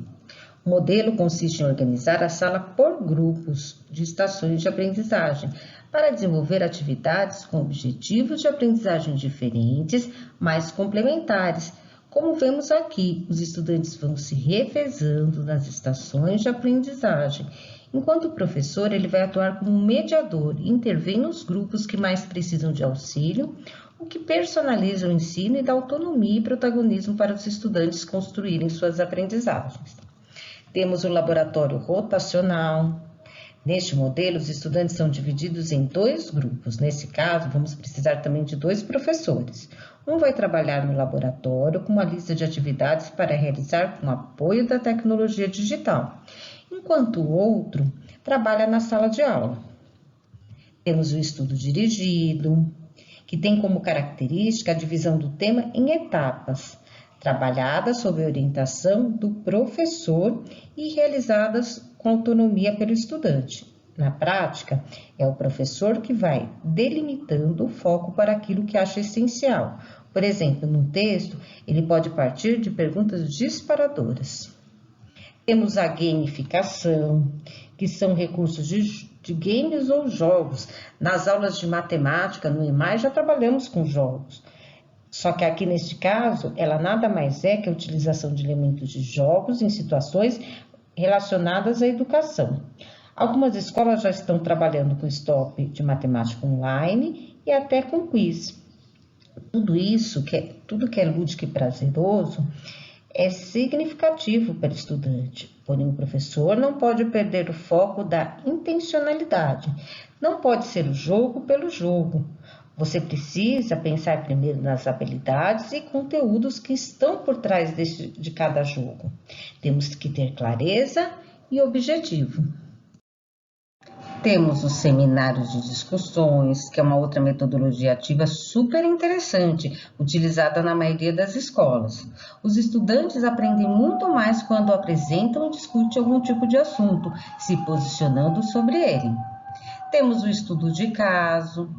O modelo consiste em organizar a sala por grupos de estações de aprendizagem para desenvolver atividades com objetivos de aprendizagem diferentes, mas complementares. Como vemos aqui, os estudantes vão se revezando nas estações de aprendizagem, enquanto o professor ele vai atuar como mediador e intervém nos grupos que mais precisam de auxílio, o que personaliza o ensino e dá autonomia e protagonismo para os estudantes construírem suas aprendizagens. Temos o laboratório rotacional. Neste modelo, os estudantes são divididos em 2 grupos. Nesse caso, vamos precisar também de 2 professores. Um vai trabalhar no laboratório com uma lista de atividades para realizar com apoio da tecnologia digital, enquanto o outro trabalha na sala de aula. Temos o estudo dirigido, que tem como característica a divisão do tema em etapas, trabalhadas sob orientação do professor e realizadas com autonomia pelo estudante. Na prática, é o professor que vai delimitando o foco para aquilo que acha essencial. Por exemplo, no texto, ele pode partir de perguntas disparadoras. Temos a gamificação, que são recursos de games ou jogos. Nas aulas de matemática, no EMAI, já trabalhamos com jogos. Só que aqui, neste caso, ela nada mais é que a utilização de elementos de jogos em situações relacionadas à educação. Algumas escolas já estão trabalhando com stop de matemática online e até com quiz. Tudo que é lúdico e prazeroso é significativo para o estudante, porém o professor não pode perder o foco da intencionalidade. Não pode ser o jogo pelo jogo. Você precisa pensar primeiro nas habilidades e conteúdos que estão por trás de cada jogo. Temos que ter clareza e objetivo. Temos os seminários de discussões, que é uma outra metodologia ativa super interessante, utilizada na maioria das escolas. Os estudantes aprendem muito mais quando apresentam e discutem algum tipo de assunto, se posicionando sobre ele. Temos o estudo de caso.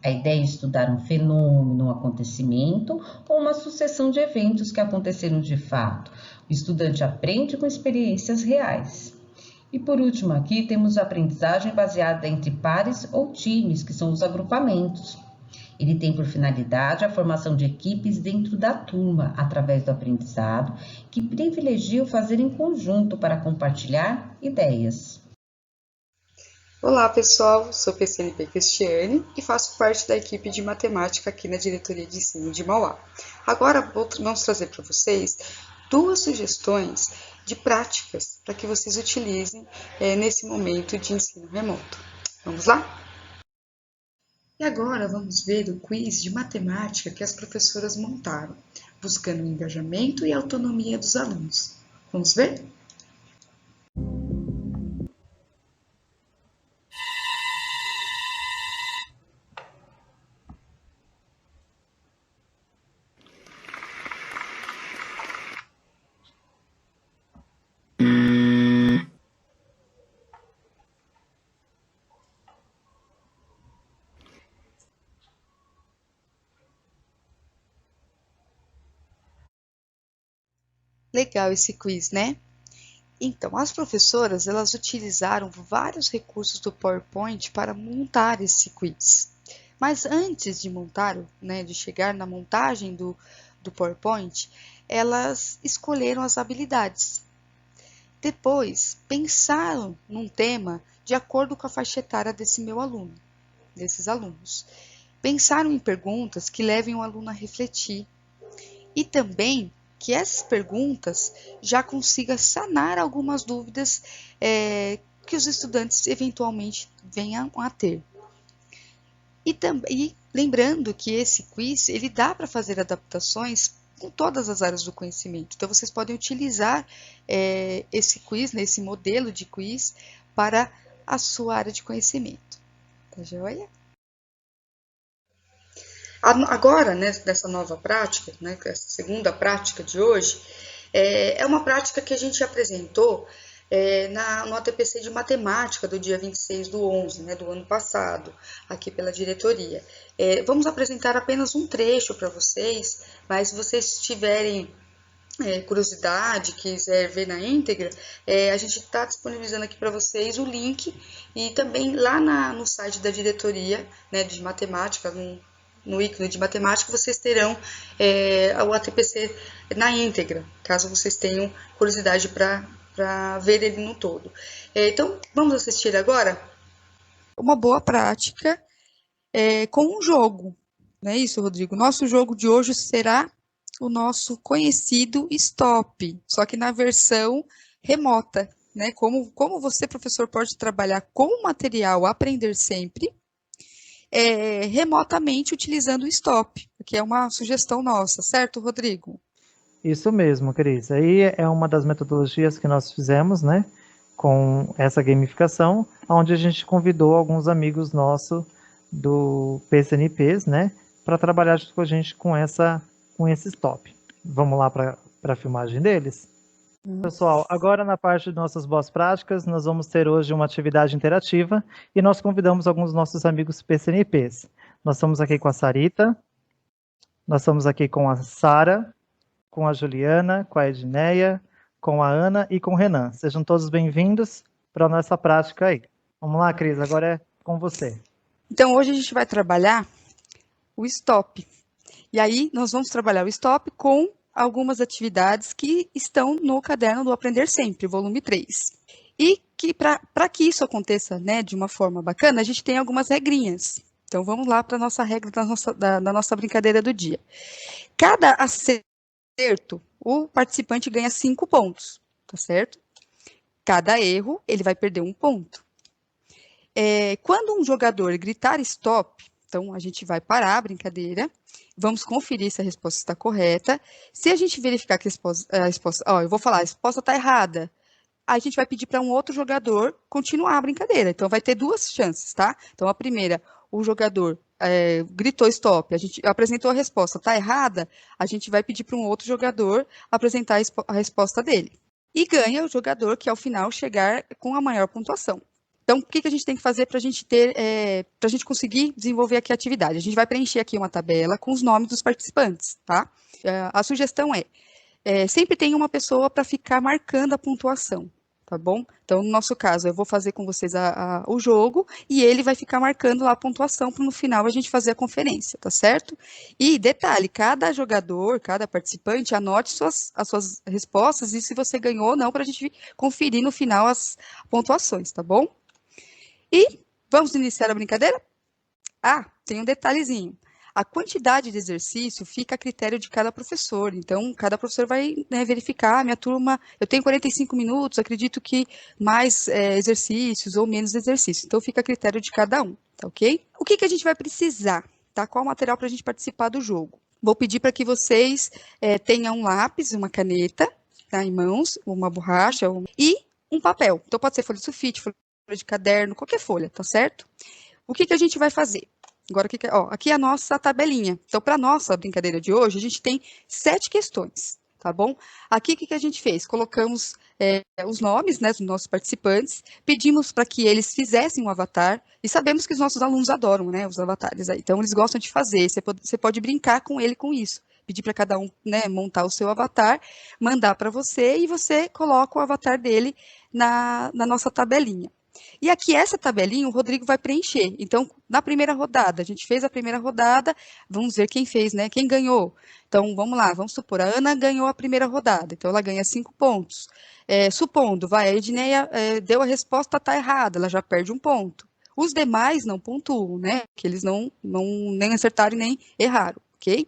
A ideia é estudar um fenômeno, um acontecimento ou uma sucessão de eventos que aconteceram de fato. O estudante aprende com experiências reais. E por último aqui temos a aprendizagem baseada entre pares ou times, que são os agrupamentos. Ele tem por finalidade a formação de equipes dentro da turma, através do aprendizado, que privilegia o fazer em conjunto para compartilhar ideias. Olá pessoal, sou PCNP Cristiane e faço parte da equipe de matemática aqui na Diretoria de Ensino de Mauá. Agora vamos trazer para vocês 2 sugestões de práticas para que vocês utilizem nesse momento de ensino remoto. Vamos lá? E agora vamos ver o quiz de matemática que as professoras montaram, buscando o engajamento e a autonomia dos alunos. Vamos ver? Legal esse quiz, né? Então, as professoras, elas utilizaram vários recursos do PowerPoint para montar esse quiz. Mas antes de montar, de chegar na montagem do PowerPoint, elas escolheram as habilidades. Depois, pensaram num tema de acordo com a faixa etária desses alunos. Pensaram em perguntas que levem o aluno a refletir. E também que essas perguntas já consigam sanar algumas dúvidas que os estudantes eventualmente venham a ter. E lembrando que esse quiz, ele dá para fazer adaptações com todas as áreas do conhecimento. Então, vocês podem utilizar esse quiz, esse modelo de quiz, para a sua área de conhecimento. Tá joia? Agora, nessa nova prática, essa segunda prática de hoje, é uma prática que a gente apresentou no ATPC de matemática do dia 26/11, do ano passado, aqui pela diretoria. Vamos apresentar apenas um trecho para vocês, mas se vocês tiverem curiosidade, quiser ver na íntegra, a gente está disponibilizando aqui para vocês o link e também lá no site da diretoria de matemática, no ícone de matemática, vocês terão o ATPC na íntegra, caso vocês tenham curiosidade para ver ele no todo. Então, vamos assistir agora uma boa prática com um jogo. Não é isso, Rodrigo? Nosso jogo de hoje será o nosso conhecido Stop, só que na versão remota. Como você, professor, pode trabalhar com o material Aprender Sempre remotamente utilizando o stop, que é uma sugestão nossa, certo, Rodrigo? Isso mesmo, Cris. Aí é uma das metodologias que nós fizemos, né, com essa gamificação, onde a gente convidou alguns amigos nossos do PCNPs, né, para trabalhar junto com a gente com esse stop. Vamos lá para a filmagem deles? Pessoal, agora na parte de nossas boas práticas, nós vamos ter hoje uma atividade interativa e nós convidamos alguns dos nossos amigos PCNPs. Nós estamos aqui com a Sarita, nós estamos aqui com a Sara, com a Juliana, com a Edneia, com a Ana e com o Renan. Sejam todos bem-vindos para a nossa prática aí. Vamos lá, Cris, agora é com você. Então, hoje a gente vai trabalhar o stop. E aí, nós vamos trabalhar o stop com algumas atividades que estão no caderno do Aprender Sempre, volume 3. E que para que isso aconteça, né, de uma forma bacana, a gente tem algumas regrinhas. Então, vamos lá para a nossa regra da nossa brincadeira do dia. Cada acerto, o participante ganha 5 pontos, tá certo? Cada erro, ele vai perder 1 ponto. Quando um jogador gritar stop, então a gente vai parar a brincadeira, vamos conferir se a resposta está correta. Se a gente verificar que a resposta, eu vou falar, a resposta está errada, a gente vai pedir para um outro jogador continuar a brincadeira. Então vai ter 2 chances, tá? Então a primeira, o jogador gritou stop, a gente apresentou a resposta, está errada, a gente vai pedir para um outro jogador apresentar a resposta dele. E ganha o jogador que ao final chegar com a maior pontuação. Então, o que a gente tem que fazer para a gente para a gente conseguir desenvolver aqui a atividade? A gente vai preencher aqui uma tabela com os nomes dos participantes, tá? A sugestão sempre tem uma pessoa para ficar marcando a pontuação, tá bom? Então, no nosso caso, eu vou fazer com vocês o jogo e ele vai ficar marcando lá a pontuação para no final a gente fazer a conferência, tá certo? E detalhe, cada jogador, cada participante, anote as suas respostas e se você ganhou ou não, para a gente conferir no final as pontuações, tá bom? E vamos iniciar a brincadeira? Tem um detalhezinho. A quantidade de exercício fica a critério de cada professor. Então, cada professor vai verificar, minha turma, eu tenho 45 minutos, acredito que mais exercícios ou menos exercícios. Então, fica a critério de cada um, tá ok? O que a gente vai precisar, tá? Qual o material para a gente participar do jogo? Vou pedir para que vocês tenham um lápis, uma caneta, tá, em mãos, uma borracha e um papel. Então, pode ser folha de sulfite, folha de caderno, qualquer folha, tá certo? O que a gente vai fazer? Agora, aqui é a nossa tabelinha. Então, para a nossa brincadeira de hoje, a gente tem 7 questões, tá bom? Aqui, o que a gente fez? Colocamos os nomes, né, dos nossos participantes, pedimos para que eles fizessem um avatar, e sabemos que os nossos alunos adoram, né, os avatares aí. Então, eles gostam de fazer, você pode brincar com ele com isso. Pedir para cada um, né, montar o seu avatar, mandar para você, e você coloca o avatar dele na nossa tabelinha. E aqui, essa tabelinha, o Rodrigo vai preencher. Então, na primeira rodada, a gente fez a primeira rodada, vamos ver quem fez, né? Quem ganhou. Então, vamos lá, vamos supor, a Ana ganhou a primeira rodada, então ela ganha 5 pontos. Supondo, a Edneia deu a resposta, está errada, ela já perde 1 ponto. Os demais não pontuam, né? Que eles não nem acertaram e nem erraram, ok?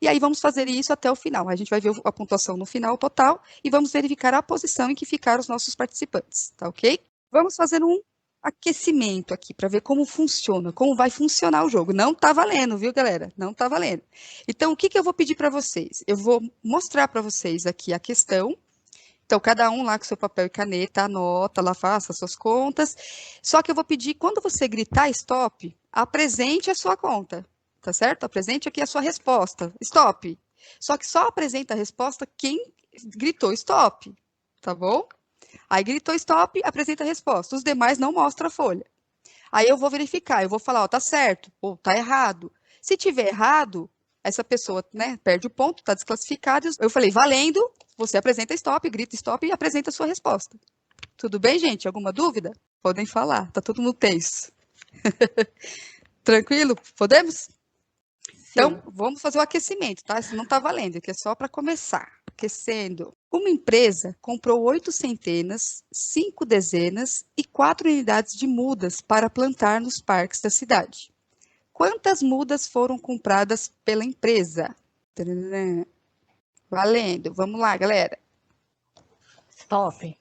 E aí, vamos fazer isso até o final. A gente vai ver a pontuação no final total e vamos verificar a posição em que ficaram os nossos participantes, tá ok? Vamos fazer um aquecimento aqui para ver como funciona, como vai funcionar o jogo. Não está valendo, viu, galera? Não está valendo. Então, o que eu vou pedir para vocês? Eu vou mostrar para vocês aqui a questão. Então, cada um lá com seu papel e caneta, anota lá, faça as suas contas. Só que eu vou pedir, quando você gritar stop, apresente a sua conta, tá certo? Apresente aqui a sua resposta. Stop. Só que só apresenta a resposta quem gritou stop, tá bom? Aí gritou stop, apresenta a resposta. Os demais não mostram a folha. Aí eu vou verificar, eu vou falar, tá certo, ou tá errado. Se tiver errado, essa pessoa, né, perde o ponto, tá desclassificada. Eu falei, valendo, você apresenta stop, grita stop e apresenta a sua resposta. Tudo bem, gente? Alguma dúvida? Podem falar, tá todo mundo tenso. Tranquilo? Podemos? Então, vamos fazer o aquecimento, tá? Isso não tá valendo, aqui é só para começar. Aquecendo. Uma empresa comprou 8 centenas, 5 dezenas e 4 unidades de mudas para plantar nos parques da cidade. Quantas mudas foram compradas pela empresa? Valendo. Vamos lá, galera. Stop.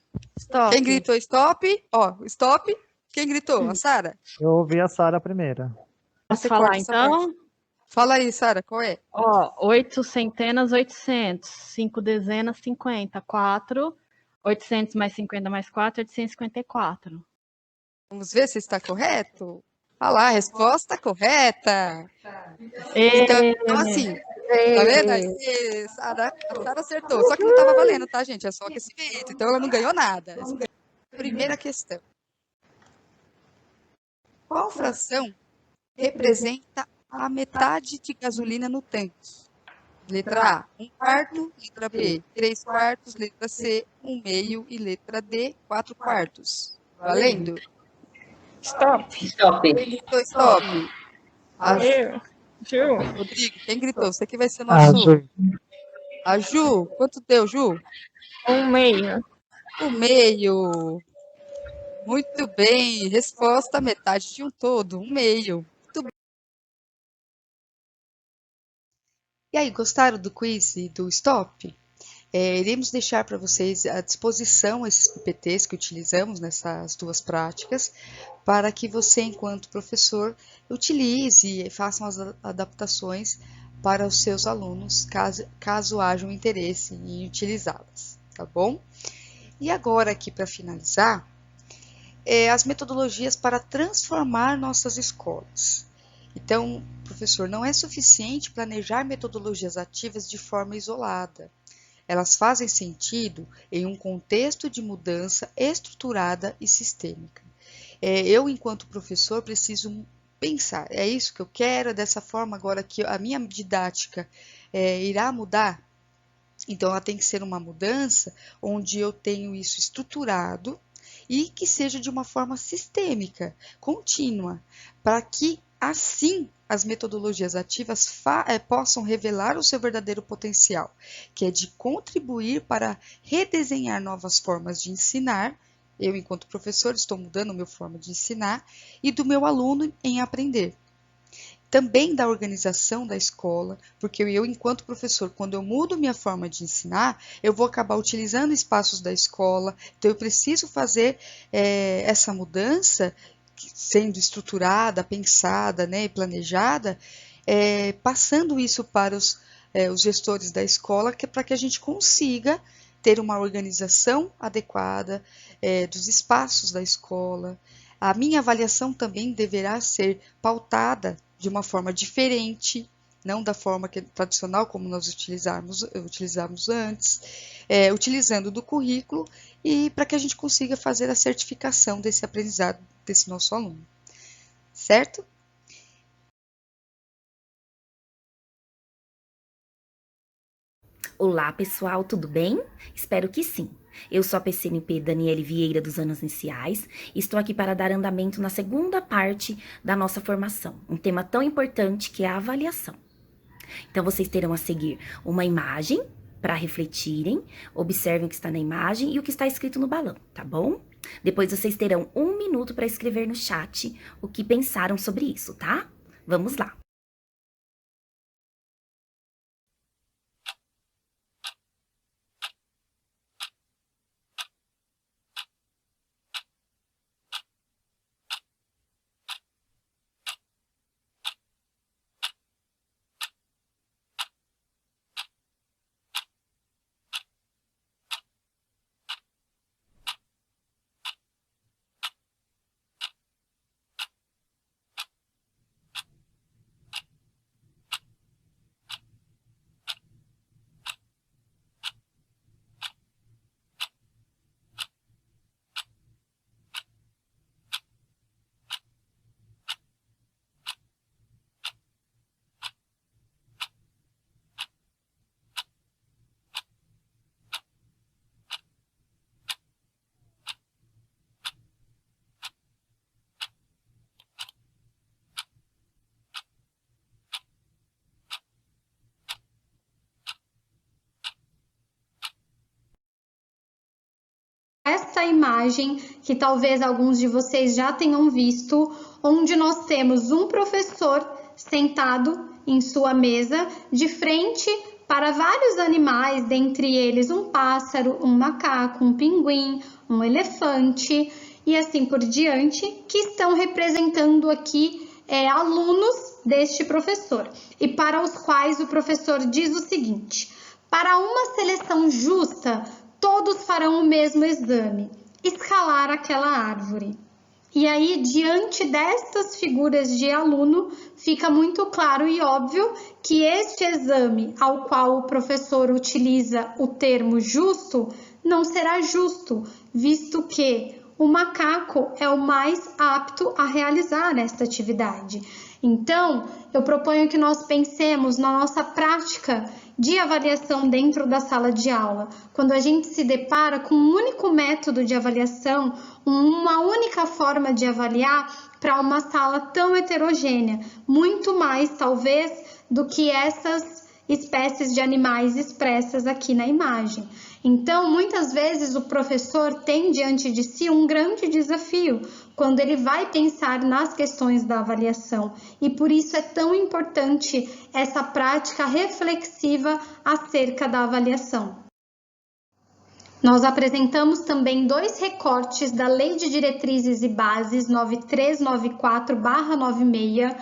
Quem gritou stop? Stop. Quem gritou? A Sara? Eu ouvi a Sara primeiro. Posso Você falar corta essa parte. então? Fala aí, Sara, qual é? Ó, 8 centenas, 800. 5 dezenas, 50. 4. 800 mais 50 mais 4, 854. Vamos ver se está correto? Olha lá, a resposta correta. Então assim, tá vendo? Aí, a Sara acertou. Só que não estava valendo, tá, gente? É só aquecimento. Então ela não ganhou nada. Primeira questão. Qual fração representa a metade de gasolina no tanque? Letra A, 1/4. Letra B, 3/4. Letra C, 1/2. E letra D, 4/4. Valendo? Stop. Stop. Quem gritou stop? Ju. Rodrigo, quem gritou? Você que vai ser Ah, nosso... Ju, A Ju, quanto deu, Ju? 1/2. 1/2. Muito bem. Resposta, metade de um todo, 1/2. E aí, gostaram do quiz e do stop? Iremos deixar para vocês à disposição esses PPTs que utilizamos nessas duas práticas, para que você, enquanto professor, utilize e faça as adaptações para os seus alunos, caso haja um interesse em utilizá-las, tá bom? E agora, aqui para finalizar, as metodologias para transformar nossas escolas. Então, professor, não é suficiente planejar metodologias ativas de forma isolada. Elas fazem sentido em um contexto de mudança estruturada e sistêmica. Eu, enquanto professor, preciso pensar, é isso que eu quero, é dessa forma agora que a minha didática irá mudar? Então, ela tem que ser uma mudança onde eu tenho isso estruturado e que seja de uma forma sistêmica, contínua, para que assim as metodologias ativas possam revelar o seu verdadeiro potencial, que é de contribuir para redesenhar novas formas de ensinar. Eu, enquanto professor, estou mudando a minha forma de ensinar e do meu aluno em aprender. Também da organização da escola, porque eu, enquanto professor, quando eu mudo minha forma de ensinar, eu vou acabar utilizando espaços da escola, então eu preciso fazer essa mudança, sendo estruturada, pensada, né, e planejada, passando isso para os gestores da escola, para que a gente consiga ter uma organização adequada dos espaços da escola. A minha avaliação também deverá ser pautada de uma forma diferente, não da forma tradicional como nós utilizávamos antes, utilizando do currículo e para que a gente consiga fazer a certificação desse aprendizado desse nosso aluno, certo? Olá, pessoal, tudo bem? Espero que sim. Eu sou a PCNP Daniele Vieira dos Anos Iniciais e estou aqui para dar andamento na segunda parte da nossa formação, um tema tão importante que é a avaliação. Então, vocês terão a seguir uma imagem para refletirem, observem o que está na imagem e o que está escrito no balão, tá bom? Depois vocês terão 1 minuto para escrever no chat o que pensaram sobre isso, tá? Vamos lá! Esta imagem, que talvez alguns de vocês já tenham visto, onde nós temos um professor sentado em sua mesa, de frente para vários animais, dentre eles um pássaro, um macaco, um pinguim, um elefante e assim por diante, que estão representando aqui alunos deste professor e para os quais o professor diz o seguinte: para uma seleção justa, todos farão o mesmo exame, escalar aquela árvore. E aí, diante destas figuras de aluno, fica muito claro e óbvio que este exame ao qual o professor utiliza o termo justo não será justo, visto que o macaco é o mais apto a realizar esta atividade. Então, eu proponho que nós pensemos na nossa prática de avaliação dentro da sala de aula, quando a gente se depara com um único método de avaliação, uma única forma de avaliar para uma sala tão heterogênea, muito mais talvez do que essas espécies de animais expressas aqui na imagem. Então, muitas vezes o professor tem diante de si um grande desafio quando ele vai pensar nas questões da avaliação, e por isso é tão importante essa prática reflexiva acerca da avaliação. Nós apresentamos também 2 recortes da Lei de Diretrizes e Bases 9394/96,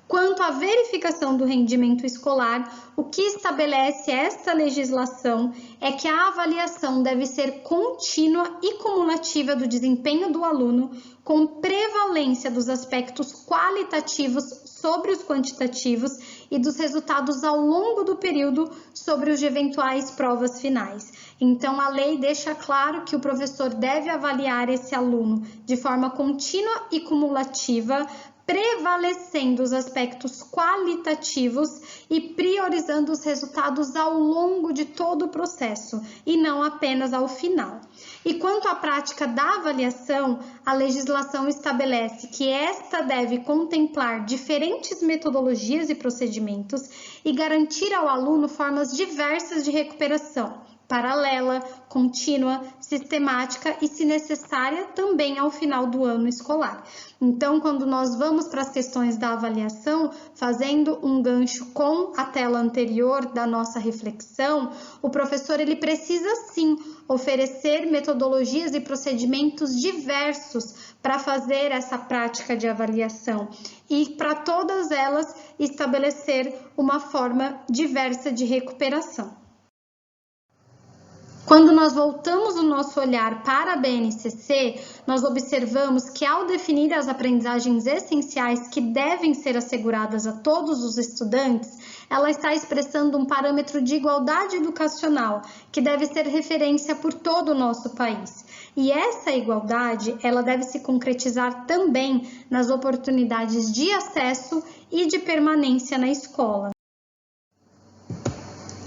quanto à verificação do rendimento escolar. O que estabelece esta legislação é que a avaliação deve ser contínua e cumulativa do desempenho do aluno, com prevalência dos aspectos qualitativos sobre os quantitativos e dos resultados ao longo do período sobre os de eventuais provas finais. Então, a lei deixa claro que o professor deve avaliar esse aluno de forma contínua e cumulativa, prevalecendo os aspectos qualitativos e priorizando os resultados ao longo de todo o processo e não apenas ao final. E quanto à prática da avaliação, a legislação estabelece que esta deve contemplar diferentes metodologias e procedimentos e garantir ao aluno formas diversas de recuperação, paralela, contínua, sistemática e, se necessária, também ao final do ano escolar. Então, quando nós vamos para as questões da avaliação, fazendo um gancho com a tela anterior da nossa reflexão, o professor ele precisa sim oferecer metodologias e procedimentos diversos para fazer essa prática de avaliação e, para todas elas, estabelecer uma forma diversa de recuperação. Quando nós voltamos o nosso olhar para a BNCC, nós observamos que, ao definir as aprendizagens essenciais que devem ser asseguradas a todos os estudantes, ela está expressando um parâmetro de igualdade educacional que deve ser referência por todo o nosso país. E essa igualdade, ela deve se concretizar também nas oportunidades de acesso e de permanência na escola.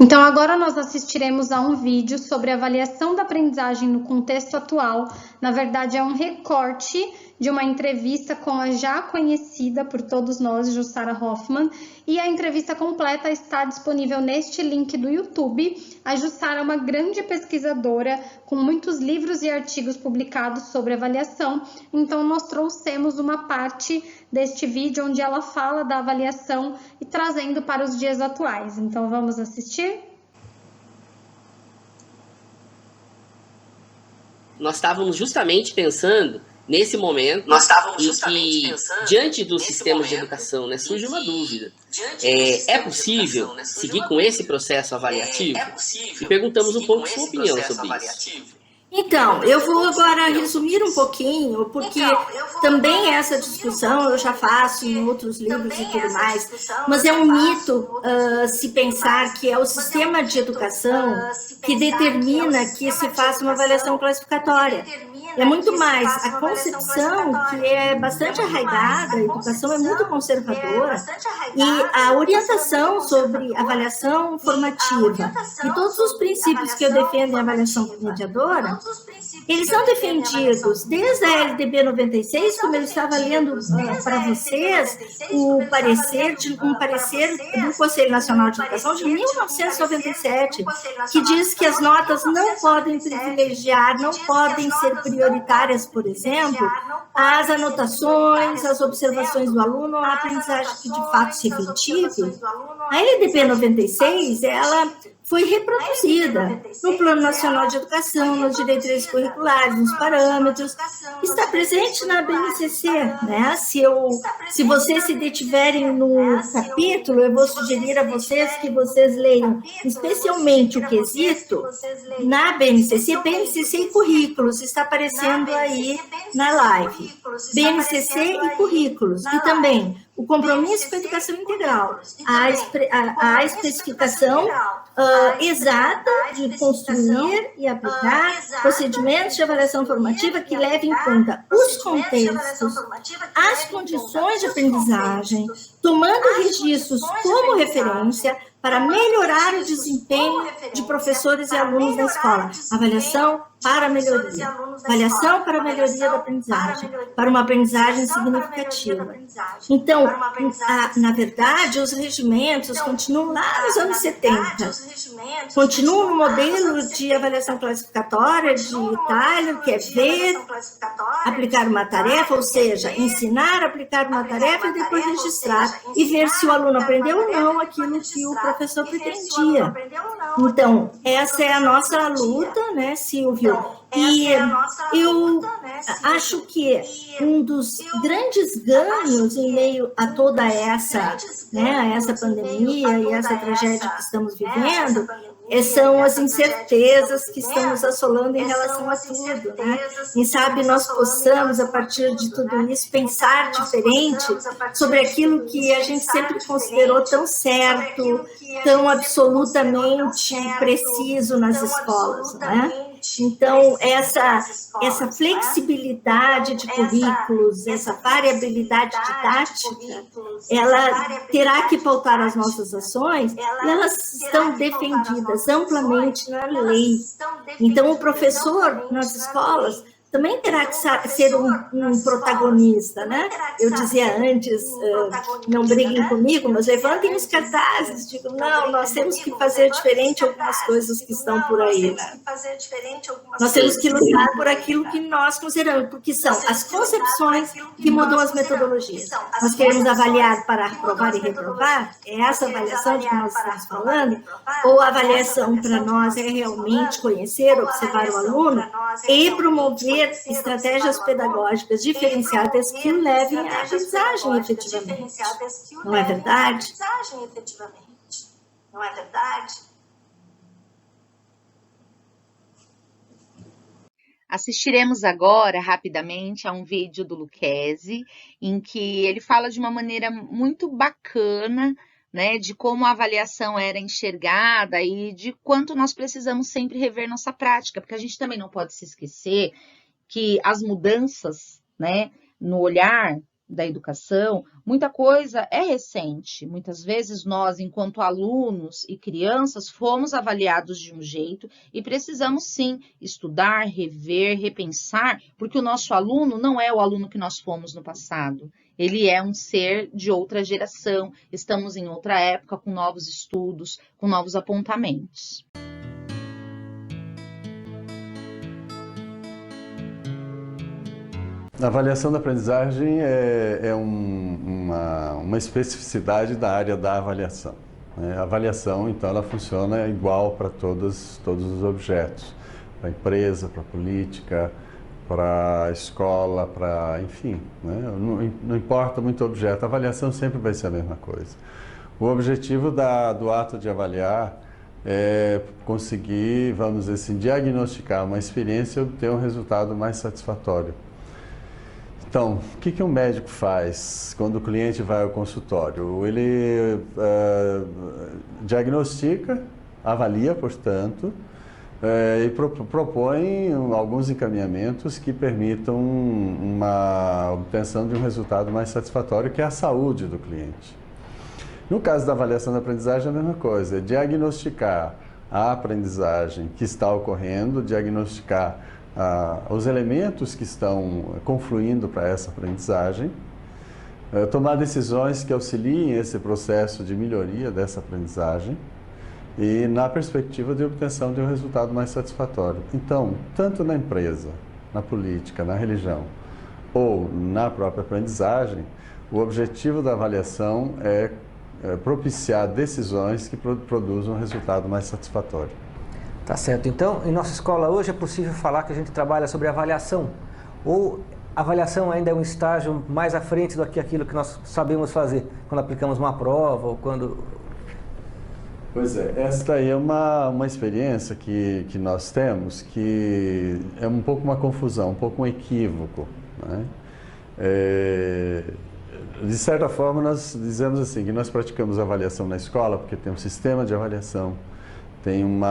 Então, agora nós assistiremos a um vídeo sobre avaliação da aprendizagem no contexto atual. Na verdade, é um recorte de uma entrevista com a já conhecida por todos nós, Jussara Hoffmann, e a entrevista completa está disponível neste link do YouTube. A Jussara é uma grande pesquisadora com muitos livros e artigos publicados sobre avaliação, então nós trouxemos uma parte deste vídeo onde ela fala da avaliação e trazendo para os dias atuais. Então vamos assistir? Nós estávamos justamente pensando nesse momento em que, diante dos sistemas de educação, né, surge uma dúvida. É possível seguir com esse processo avaliativo? E perguntamos um pouco sua opinião sobre isso. Então, eu vou agora resumir um pouquinho, porque também essa discussão eu já faço em outros livros e tudo mais, mas é um mito se pensar que é o sistema de educação que determina que se faça uma avaliação classificatória. É muito mais a concepção, que é bastante arraigada, a educação é muito conservadora, e a orientação sobre avaliação formativa e todos os princípios que eu defendo em avaliação mediadora, eles são defendidos desde a LDB 96, como eu estava lendo para vocês, um parecer do Conselho Nacional de Educação de 1997, que diz que as notas não podem privilegiar, não podem ser prioritárias, por exemplo, as anotações, as observações do aluno, a aprendizagem que de fato se efetive. A LDB 96, ela foi reproduzida no Plano Nacional de Educação, nas diretrizes curriculares, nos parâmetros, está presente na BNCC, né? Se vocês se detiverem no capítulo, eu vou sugerir a vocês que vocês leiam especialmente o quesito na BNCC e currículos, está aparecendo aí na live. BNCC e currículos, e também o compromisso com a educação integral, a especificação exata de construir e aplicar procedimentos de avaliação formativa que levem em conta os contextos, as condições de aprendizagem, tomando registros como referência para melhorar o desempenho de professores e alunos na escola. Avaliação para melhoria. Avaliação para melhoria da aprendizagem, para uma aprendizagem significativa. Então, na verdade, os regimentos continuam lá nos anos 70. Continuam no modelo de avaliação classificatória de Itália, que é ver, aplicar uma tarefa, ou seja, ensinar, aplicar uma tarefa e depois registrar e ver se o aluno aprendeu ou não aquilo que o professor pretendia. Então, essa é a nossa luta, né, Silvio? E eu acho que um dos grandes ganhos em meio a toda essa, né, a essa pandemia e essa tragédia que estamos vivendo são as incertezas que estão nos assolando em relação a tudo, né? Quem sabe nós possamos, a partir de tudo isso, pensar diferente sobre aquilo que a gente sempre considerou tão certo, tão absolutamente preciso nas escolas, né? Então, essa flexibilidade de currículos, essa variabilidade didática, ela terá que pautar as nossas ações, e elas estão defendidas amplamente na lei. Então, o professor nas escolas também terá que ser um protagonista, né? Eu dizia antes, não briguem comigo, mas levantem os cartazes, digo, não, nós temos que fazer diferente algumas coisas que estão por aí, né? Nós temos que lutar por aquilo que nós consideramos, porque são as concepções que mudam as metodologias. Nós queremos avaliar para aprovar e reprovar, é essa avaliação de que nós estamos falando, ou a avaliação para nós é realmente conhecer, observar o aluno e promover estratégias pedagógicas diferenciadas que o levem à aprendizagem efetivamente. Não é verdade? Não é verdade? Assistiremos agora, rapidamente, a um vídeo do Lucchesi, em que ele fala de uma maneira muito bacana, né, de como a avaliação era enxergada e de quanto nós precisamos sempre rever nossa prática, porque a gente também não pode se esquecer que as mudanças, né, no olhar da educação, muita coisa é recente. Muitas vezes nós, enquanto alunos e crianças, fomos avaliados de um jeito e precisamos sim estudar, rever, repensar, porque o nosso aluno não é o aluno que nós fomos no passado. Ele é um ser de outra geração, estamos em outra época, com novos estudos, com novos apontamentos. A avaliação da aprendizagem é uma especificidade da área da avaliação. Né? A avaliação, então, ela funciona igual para todos os objetos. Para a empresa, para a política, para a escola, para, enfim. Né? Não importa muito o objeto, a avaliação sempre vai ser a mesma coisa. O objetivo do ato de avaliar é conseguir, vamos dizer assim, diagnosticar uma experiência e obter um resultado mais satisfatório. Então, o que um médico faz quando o cliente vai ao consultório? Ele diagnostica, avalia, portanto, e propõe alguns encaminhamentos que permitam uma obtenção de um resultado mais satisfatório, que é a saúde do cliente. No caso da avaliação da aprendizagem, é a mesma coisa, é diagnosticar a aprendizagem que está ocorrendo, diagnosticar os elementos que estão confluindo para essa aprendizagem, tomar decisões que auxiliem esse processo de melhoria dessa aprendizagem e na perspectiva de obtenção de um resultado mais satisfatório. Então, tanto na empresa, na política, na religião ou na própria aprendizagem, o objetivo da avaliação é propiciar decisões que produzam um resultado mais satisfatório. Tá certo. Então, em nossa escola hoje é possível falar que a gente trabalha sobre avaliação, ou a avaliação ainda é um estágio mais à frente do que aquilo que nós sabemos fazer quando aplicamos uma prova ou quando... Pois é, esta aí é uma experiência que nós temos que é um pouco uma confusão, um pouco um equívoco, né? De certa forma, nós dizemos assim, que nós praticamos avaliação na escola porque tem um sistema de avaliação, tem um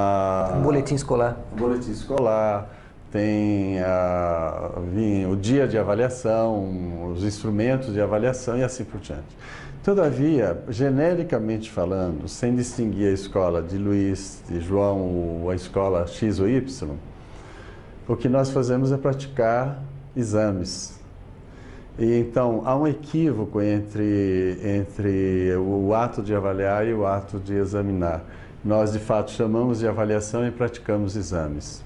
boletim escolar. Um boletim escolar, tem o dia de avaliação, os instrumentos de avaliação e assim por diante. Todavia, genericamente falando, sem distinguir a escola de Luiz, de João ou a escola X ou Y, o que nós fazemos é praticar exames. E, então, há um equívoco entre o ato de avaliar e o ato de examinar. Nós, de fato, chamamos de avaliação e praticamos exames.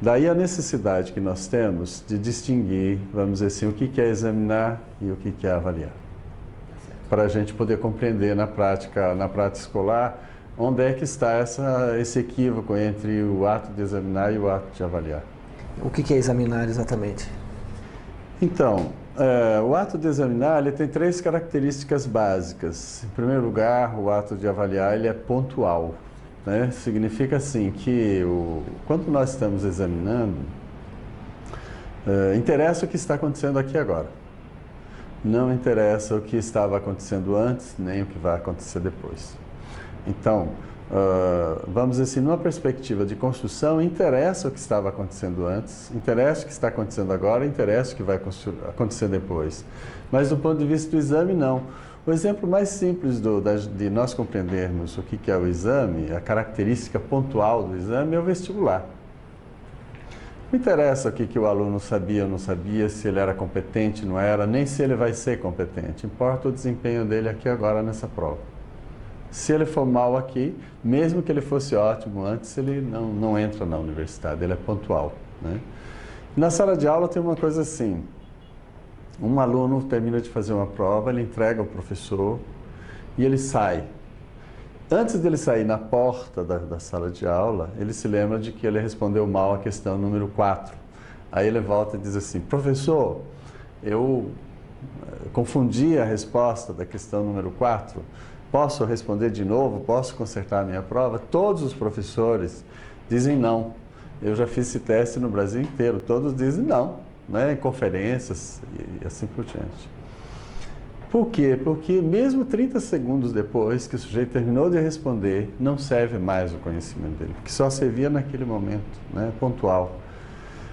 Daí a necessidade que nós temos de distinguir, vamos dizer assim, o que é examinar e o que é avaliar. Para a gente poder compreender na prática escolar, onde é que está esse equívoco entre o ato de examinar e o ato de avaliar. O que é examinar exatamente? Então, o ato de examinar ele tem 3 características básicas. Em primeiro lugar, o ato de avaliar ele é pontual, né? Significa assim que quando nós estamos examinando, interessa o que está acontecendo aqui agora. Não interessa o que estava acontecendo antes, nem o que vai acontecer depois. Então, vamos dizer assim, numa perspectiva de construção, interessa o que estava acontecendo antes, interessa o que está acontecendo agora, interessa o que vai acontecer depois. Mas do ponto de vista do exame, não. O exemplo mais simples de nós compreendermos o que é o exame, a característica pontual do exame, é o vestibular. Não interessa o que o aluno sabia ou não sabia, se ele era competente, não era, nem se ele vai ser competente. Importa o desempenho dele aqui agora nessa prova. Se ele for mal aqui, mesmo que ele fosse ótimo antes, ele não entra na universidade, ele é pontual, né? Na sala de aula tem uma coisa assim, um aluno termina de fazer uma prova, ele entrega ao professor e ele sai. Antes dele sair na porta da sala de aula, ele se lembra de que ele respondeu mal a questão número 4. Aí ele volta e diz assim, professor, eu confundi a resposta da questão número 4, posso responder de novo, posso consertar a minha prova? Todos os professores dizem não. Eu já fiz esse teste no Brasil inteiro, todos dizem não, né? Em conferências e assim por diante. Por quê? Porque mesmo 30 segundos depois que o sujeito terminou de responder, não serve mais o conhecimento dele, porque só servia naquele momento, né? Pontual.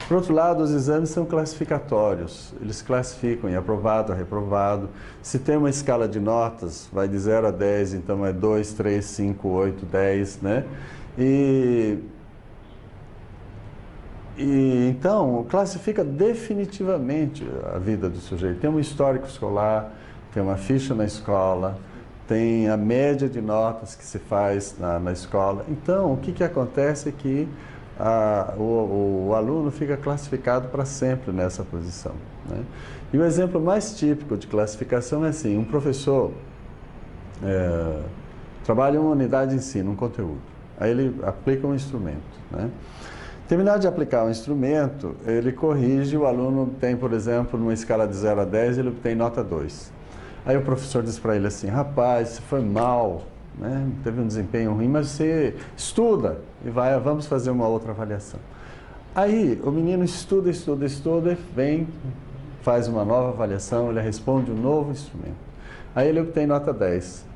Por outro lado, os exames são classificatórios, eles classificam em aprovado, reprovado. Se tem uma escala de notas, vai de 0 a 10, então é 2, 3, 5, 8, 10, né? Então, classifica definitivamente a vida do sujeito. Tem um histórico escolar, tem uma ficha na escola, tem a média de notas que se faz na escola. Então, o que acontece é que o aluno fica classificado para sempre nessa posição, né? E o exemplo mais típico de classificação é assim, um professor trabalha em uma unidade de ensino, um conteúdo, aí ele aplica um instrumento, né? Terminado de aplicar o instrumento, ele corrige, o aluno tem, por exemplo, numa escala de 0 a 10, ele tem nota 2. Aí o professor diz para ele assim, rapaz, você foi mal, né? Teve um desempenho ruim, mas você estuda e vamos fazer uma outra avaliação. Aí o menino estuda e vem, faz uma nova avaliação, ele responde um novo instrumento. Aí ele obtém nota 10.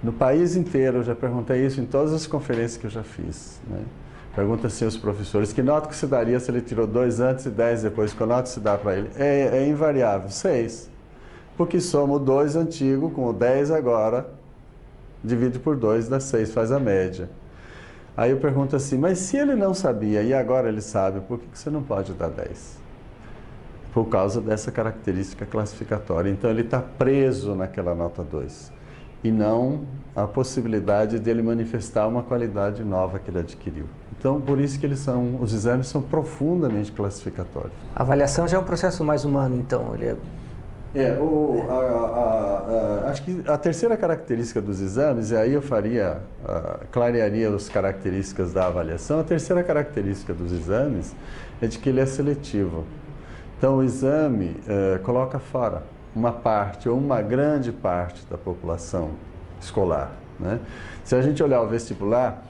No país inteiro, eu já perguntei isso em todas as conferências que eu já fiz, né? Pergunta assim aos professores, que nota que se daria se ele tirou 2 antes e 10 depois? Qual nota se dá para ele? É invariável, 6. Porque soma o 2 antigo com o 10 agora, divide por 2, dá 6, faz a média. Aí eu pergunto assim, mas se ele não sabia e agora ele sabe, por que você não pode dar 10? Por causa dessa característica classificatória. Então ele está preso naquela nota 2. E não a possibilidade dele manifestar uma qualidade nova que ele adquiriu. Então, por isso que os exames são profundamente classificatórios. A avaliação já é um processo mais humano, então, ele Acho que a terceira característica dos exames, e aí eu clarearia as características da avaliação. A terceira característica dos exames é de que ele é seletivo. Então, o exame coloca fora uma parte ou uma grande parte da população escolar, né? Se a gente olhar o vestibular,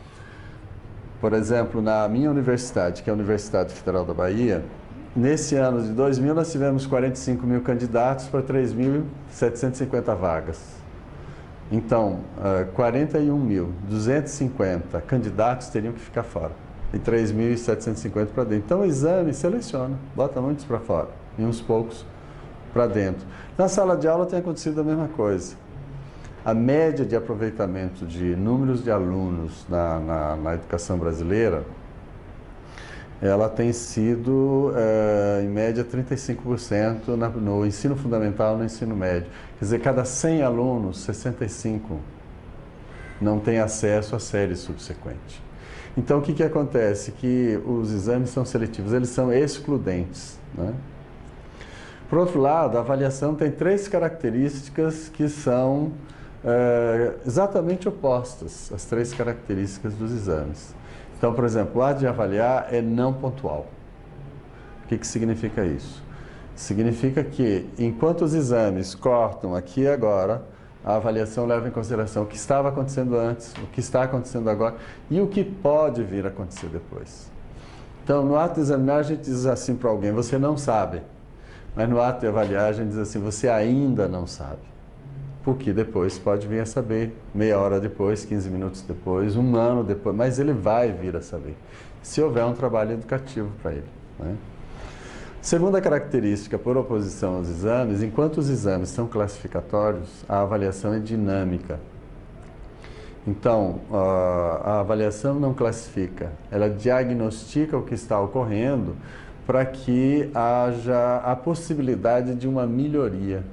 por exemplo, na minha universidade, que é a Universidade Federal da Bahia, nesse ano de 2000 nós tivemos 45 mil candidatos para 3.750 vagas. Então, 41.250 candidatos teriam que ficar fora e 3.750 para dentro. Então, o exame seleciona, bota muitos para fora e uns poucos para dentro. Na sala de aula tem acontecido a mesma coisa. A média de aproveitamento de números de alunos na educação brasileira, ela tem sido, em média, 35% no ensino fundamental e no ensino médio. Quer dizer, cada 100 alunos, 65 não têm acesso à série subsequente. Então, o que acontece? Que os exames são seletivos, eles são excludentes, né? Por outro lado, a avaliação tem 3 características que são exatamente opostas às 3 características dos exames. Então, por exemplo, o ato de avaliar é não pontual. O que significa isso? Significa que, enquanto os exames cortam aqui e agora, a avaliação leva em consideração o que estava acontecendo antes, o que está acontecendo agora e o que pode vir a acontecer depois. Então, no ato de examinar, a gente diz assim para alguém, você não sabe. Mas no ato de avaliar, a gente diz assim, você ainda não sabe. Porque depois pode vir a saber, meia hora depois, 15 minutos depois, 1 ano depois, mas ele vai vir a saber, se houver um trabalho educativo para ele, né? Segunda característica, por oposição aos exames, enquanto os exames são classificatórios, a avaliação é dinâmica. Então, a avaliação não classifica, ela diagnostica o que está ocorrendo para que haja a possibilidade de uma melhoria.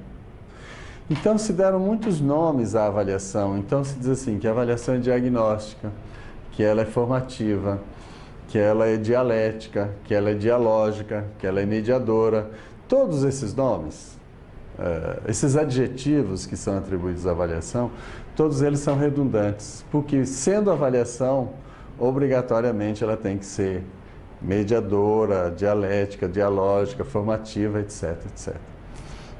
Então, se deram muitos nomes à avaliação. Então, se diz assim, que a avaliação é diagnóstica, que ela é formativa, que ela é dialética, que ela é dialógica, que ela é mediadora. Todos esses nomes, esses adjetivos que são atribuídos à avaliação, todos eles são redundantes, porque sendo avaliação, obrigatoriamente ela tem que ser mediadora, dialética, dialógica, formativa, etc, etc.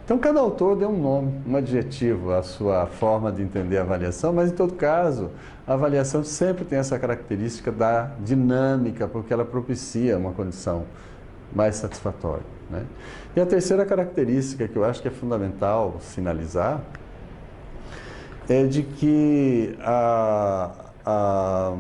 Então, cada autor deu um nome, um adjetivo à sua forma de entender a avaliação, mas, em todo caso, a avaliação sempre tem essa característica da dinâmica, porque ela propicia uma condição mais satisfatória, né? E a terceira característica, que eu acho que é fundamental sinalizar, é de que a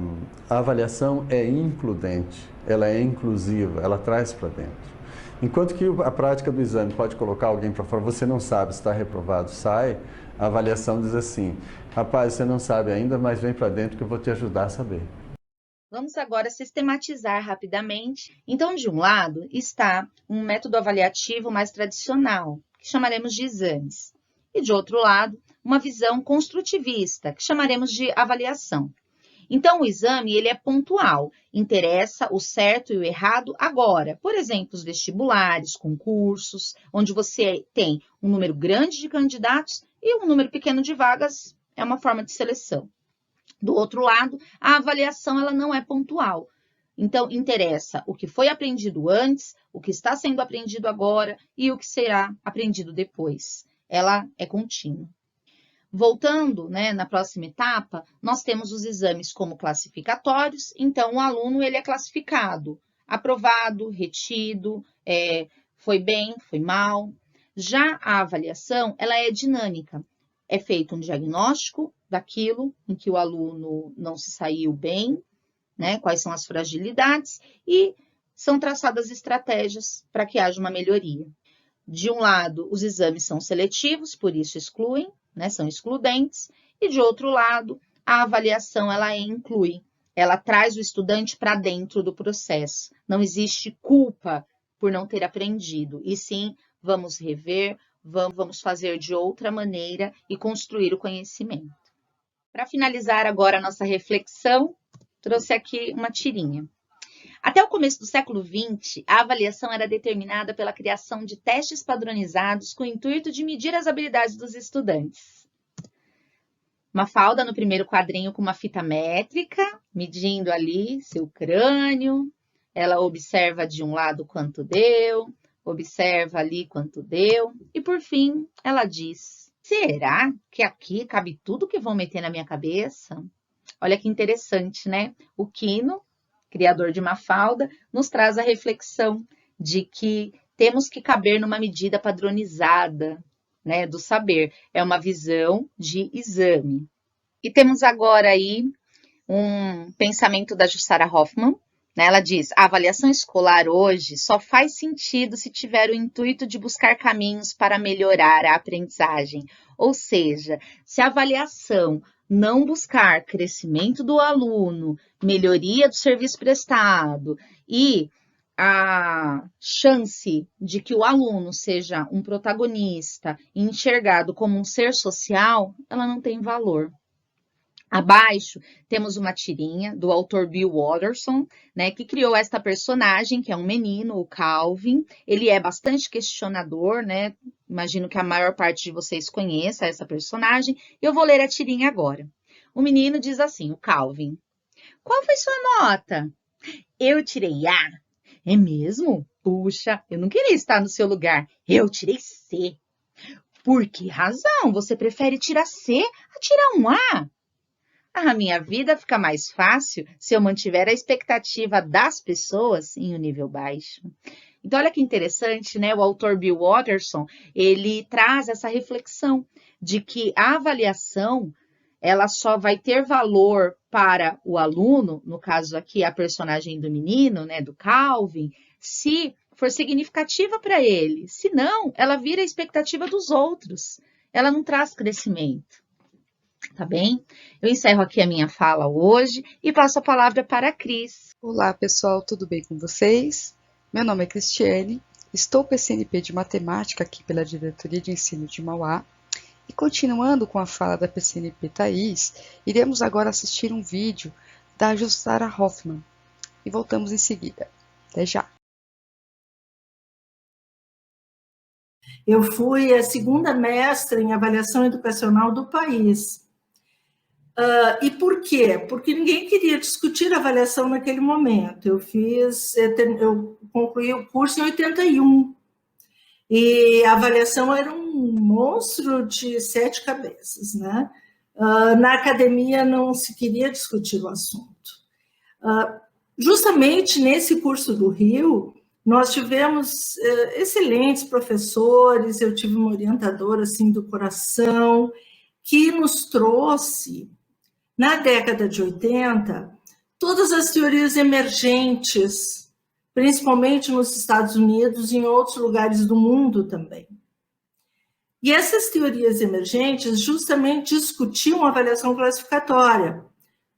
avaliação é includente, ela é inclusiva, ela traz para dentro. Enquanto que a prática do exame pode colocar alguém para fora, você não sabe se está reprovado, sai, a avaliação diz assim, rapaz, você não sabe ainda, mas vem para dentro que eu vou te ajudar a saber. Vamos agora sistematizar rapidamente. Então, de um lado, está um método avaliativo mais tradicional, que chamaremos de exames. E, de outro lado, uma visão construtivista, que chamaremos de avaliação. Então, o exame ele é pontual, interessa o certo e o errado agora. Por exemplo, os vestibulares, concursos, onde você tem um número grande de candidatos e um número pequeno de vagas, é uma forma de seleção. Do outro lado, a avaliação ela não é pontual. Então, interessa o que foi aprendido antes, o que está sendo aprendido agora e o que será aprendido depois. Ela é contínua. Voltando, na próxima etapa, nós temos os exames como classificatórios, então o aluno ele é classificado, aprovado, retido, foi bem, foi mal. Já a avaliação, ela é dinâmica, é feito um diagnóstico daquilo em que o aluno não se saiu bem, quais são as fragilidades e são traçadas estratégias para que haja uma melhoria. De um lado, os exames são seletivos, por isso excluem, são excludentes, e de outro lado, a avaliação ela inclui, ela traz o estudante para dentro do processo. Não existe culpa por não ter aprendido, e sim, vamos rever, vamos fazer de outra maneira e construir o conhecimento. Para finalizar agora a nossa reflexão, trouxe aqui uma tirinha. Até o começo do século XX, a avaliação era determinada pela criação de testes padronizados com o intuito de medir as habilidades dos estudantes. Mafalda no primeiro quadrinho com uma fita métrica, medindo ali seu crânio. Ela observa de um lado quanto deu, observa ali quanto deu. E por fim, ela diz, será que aqui cabe tudo que vão meter na minha cabeça? Olha que interessante, né? O Quino, criador de Mafalda, nos traz a reflexão de que temos que caber numa medida padronizada, né, do saber. É uma visão de exame. E temos agora aí um pensamento da Jussara Hoffmann, né? Ela diz, a avaliação escolar hoje só faz sentido se tiver o intuito de buscar caminhos para melhorar a aprendizagem. Ou seja, se a avaliação não buscar crescimento do aluno, melhoria do serviço prestado e a chance de que o aluno seja um protagonista e enxergado como um ser social, ela não tem valor. Abaixo temos uma tirinha do autor Bill Watterson, né, que criou esta personagem, que é um menino, o Calvin. Ele é bastante questionador, né? Imagino que a maior parte de vocês conheça essa personagem. Eu vou ler a tirinha agora. O menino diz assim, o Calvin. Qual foi sua nota? Eu tirei A. É mesmo? Puxa, eu não queria estar no seu lugar. Eu tirei C. Por que razão você prefere tirar C a tirar um A? A minha vida fica mais fácil se eu mantiver a expectativa das pessoas em um nível baixo. Então, olha que interessante, né? O autor Bill Watterson, ele traz essa reflexão de que a avaliação, ela só vai ter valor para o aluno, no caso aqui a personagem do menino, né, do Calvin, se for significativa para ele. Se não, ela vira a expectativa dos outros. Ela não traz crescimento. Tá bem? Eu encerro aqui a minha fala hoje e passo a palavra para a Cris. Olá, pessoal, tudo bem com vocês? Meu nome é Cristiane, estou PCNP de Matemática aqui pela Diretoria de Ensino de Mauá e continuando com a fala da PCNP Thaís, iremos agora assistir um vídeo da Jussara Hoffmann e voltamos em seguida. Até já! Eu fui a segunda mestra em avaliação educacional do país. E por quê? Porque ninguém queria discutir avaliação naquele momento. Eu concluí o curso em 81 e a avaliação era um monstro de 7 cabeças, né? Na academia não se queria discutir o assunto. Justamente nesse curso do Rio, nós tivemos excelentes professores, eu tive uma orientadora assim do coração, que nos trouxe, na década de 80, todas as teorias emergentes, principalmente nos Estados Unidos e em outros lugares do mundo também. E essas teorias emergentes justamente discutiam a avaliação classificatória,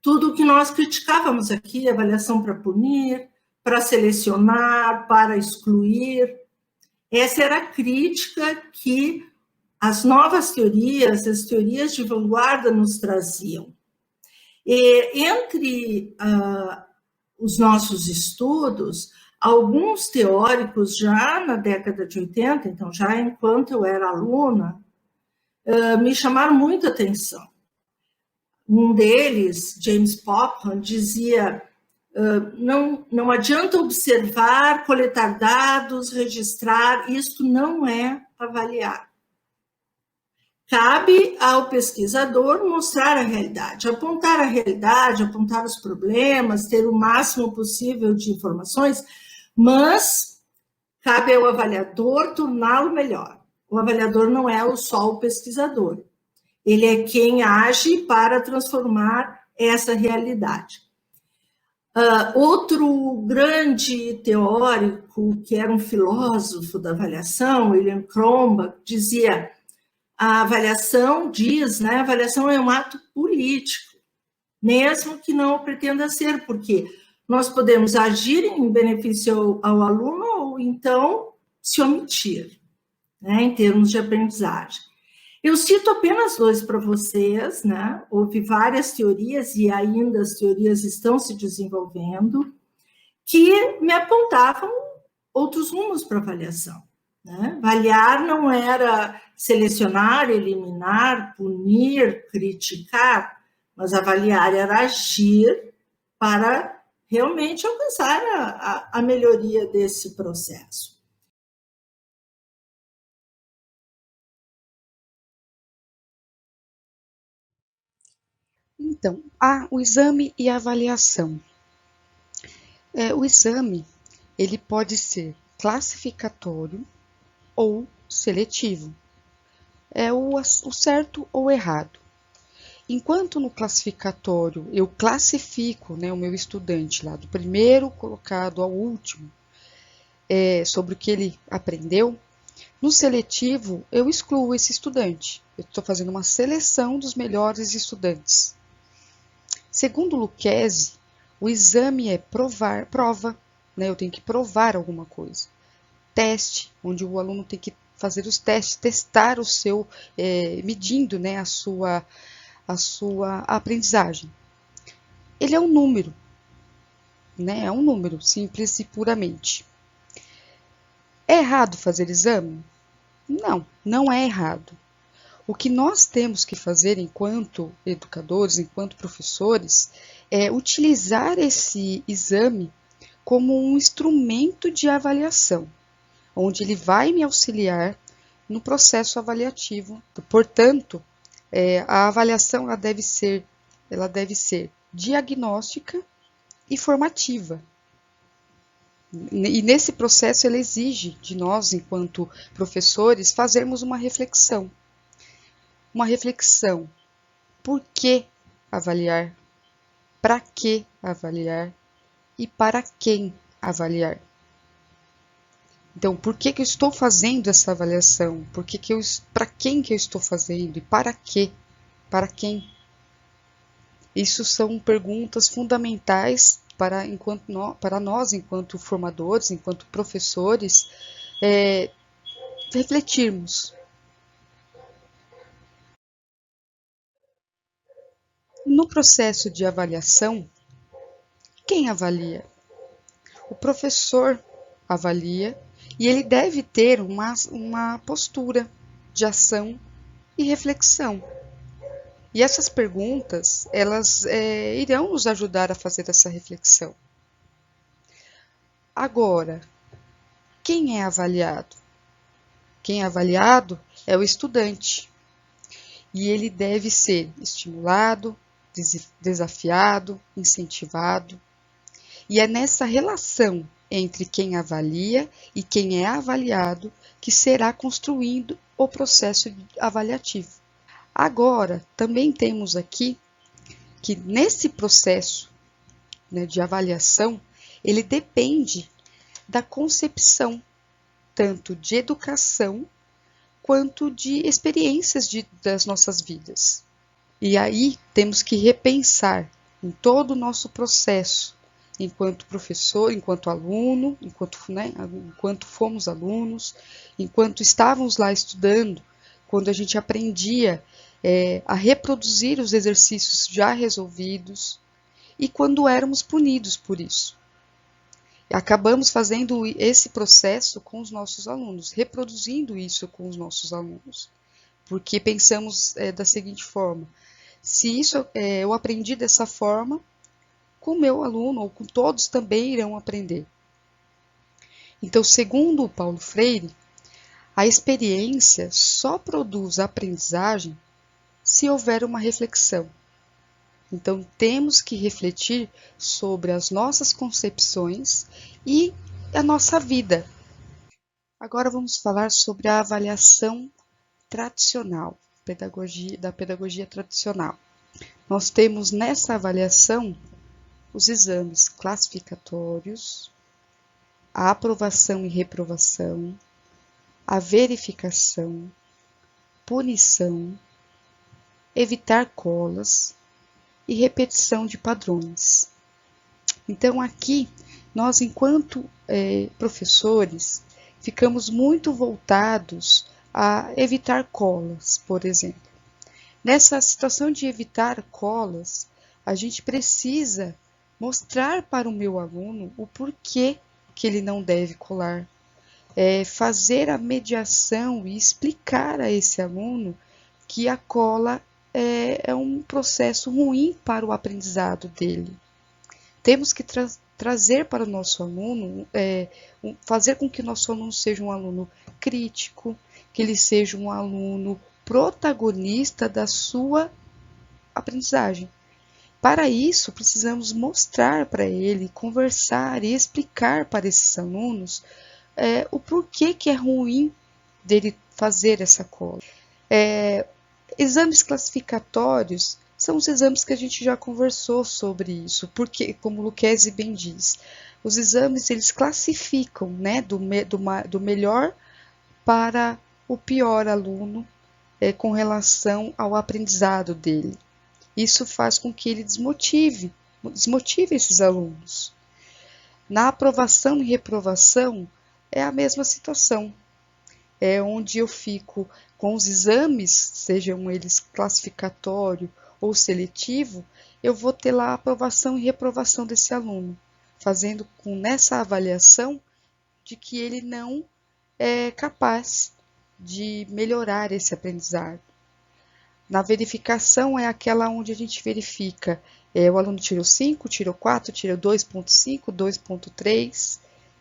tudo o que nós criticávamos aqui, avaliação para punir, para selecionar, para excluir. Essa era a crítica que as novas teorias, as teorias de vanguarda nos traziam. E entre os nossos estudos, alguns teóricos já na década de 80, então já enquanto eu era aluna, me chamaram muita atenção. Um deles, James Popham, dizia, não adianta observar, coletar dados, registrar, isto não é avaliar. Cabe ao pesquisador mostrar a realidade, apontar os problemas, ter o máximo possível de informações, mas cabe ao avaliador torná-lo melhor. O avaliador não é só o pesquisador, ele é quem age para transformar essa realidade. Outro grande teórico, que era um filósofo da avaliação, William Cronbach, dizia: a avaliação a avaliação é um ato político, mesmo que não pretenda ser, porque nós podemos agir em benefício ao aluno ou então se omitir, né, em termos de aprendizagem. Eu cito apenas 2 para vocês, né? Houve várias teorias e ainda as teorias estão se desenvolvendo, que me apontavam outros rumos para avaliação. Né? Avaliar não era selecionar, eliminar, punir, criticar, mas avaliar era agir para realmente alcançar a melhoria desse processo. Então, o exame e a avaliação. O exame, ele pode ser classificatório ou seletivo. É o certo ou errado. Enquanto no classificatório eu classifico, né, o meu estudante lá, do primeiro colocado ao último, sobre o que ele aprendeu, no seletivo eu excluo esse estudante. Eu estou fazendo uma seleção dos melhores estudantes. Segundo Lucchesi, o exame é prova, né? Eu tenho que provar alguma coisa. Teste, onde o aluno tem que fazer os testes, testar o seu, medindo, né, a sua aprendizagem. Ele é um número, né? É um número, simples e puramente. É errado fazer exame? Não, não é errado. O que nós temos que fazer enquanto educadores, enquanto professores, é utilizar esse exame como um instrumento de avaliação, onde ele vai me auxiliar no processo avaliativo. Portanto, a avaliação ela deve ser diagnóstica e formativa. E nesse processo ela exige de nós, enquanto professores, fazermos uma reflexão. Uma reflexão. Por que avaliar? Para que avaliar? E para quem avaliar? Então, por que eu estou fazendo essa avaliação? Para quem que eu estou fazendo? E para quê? Para quem? Isso são perguntas fundamentais para nós, enquanto formadores, enquanto professores, refletirmos. No processo de avaliação, quem avalia? O professor avalia e ele deve ter uma postura de ação e reflexão. E essas perguntas, elas irão nos ajudar a fazer essa reflexão. Agora, quem é avaliado? Quem é avaliado é o estudante. E ele deve ser estimulado, desafiado, incentivado. E é nessa relação entre quem avalia e quem é avaliado que será construído o processo avaliativo. Agora, também temos aqui que nesse processo, né, de avaliação, ele depende da concepção, tanto de educação, quanto de experiências das nossas vidas. E aí temos que repensar em todo o nosso processo, enquanto professor, enquanto aluno, enquanto fomos alunos, enquanto estávamos lá estudando, quando a gente aprendia a reproduzir os exercícios já resolvidos e quando éramos punidos por isso. Acabamos fazendo esse processo com os nossos alunos, reproduzindo isso com os nossos alunos, porque pensamos da seguinte forma: se isso eu aprendi dessa forma, com o meu aluno ou com todos também irão aprender. Então, segundo o Paulo Freire, a experiência só produz aprendizagem se houver uma reflexão. Então, temos que refletir sobre as nossas concepções e a nossa vida. Agora vamos falar sobre a avaliação tradicional, da pedagogia tradicional. Nós temos nessa avaliação os exames classificatórios, a aprovação e reprovação, a verificação, punição, evitar colas e repetição de padrões. Então, aqui, nós, enquanto professores, ficamos muito voltados a evitar colas, por exemplo. Nessa situação de evitar colas, a gente precisa mostrar para o meu aluno o porquê que ele não deve colar, fazer a mediação e explicar a esse aluno que a cola é um processo ruim para o aprendizado dele. Temos que trazer para o nosso aluno, fazer com que o nosso aluno seja um aluno crítico, que ele seja um aluno protagonista da sua aprendizagem. Para isso, precisamos mostrar para ele, conversar e explicar para esses alunos o porquê que é ruim dele fazer essa cola. Exames classificatórios são os exames que a gente já conversou sobre isso, porque, como Lucchesi bem diz, os exames eles classificam, né, do melhor para o pior aluno com relação ao aprendizado dele. Isso faz com que ele desmotive esses alunos. Na aprovação e reprovação é a mesma situação. É onde eu fico com os exames, sejam eles classificatório ou seletivo, eu vou ter lá a aprovação e reprovação desse aluno, fazendo com nessa avaliação de que ele não é capaz de melhorar esse aprendizado. Na verificação é aquela onde a gente verifica, o aluno tirou 5, tirou 4, tirou 2.5, 2.3,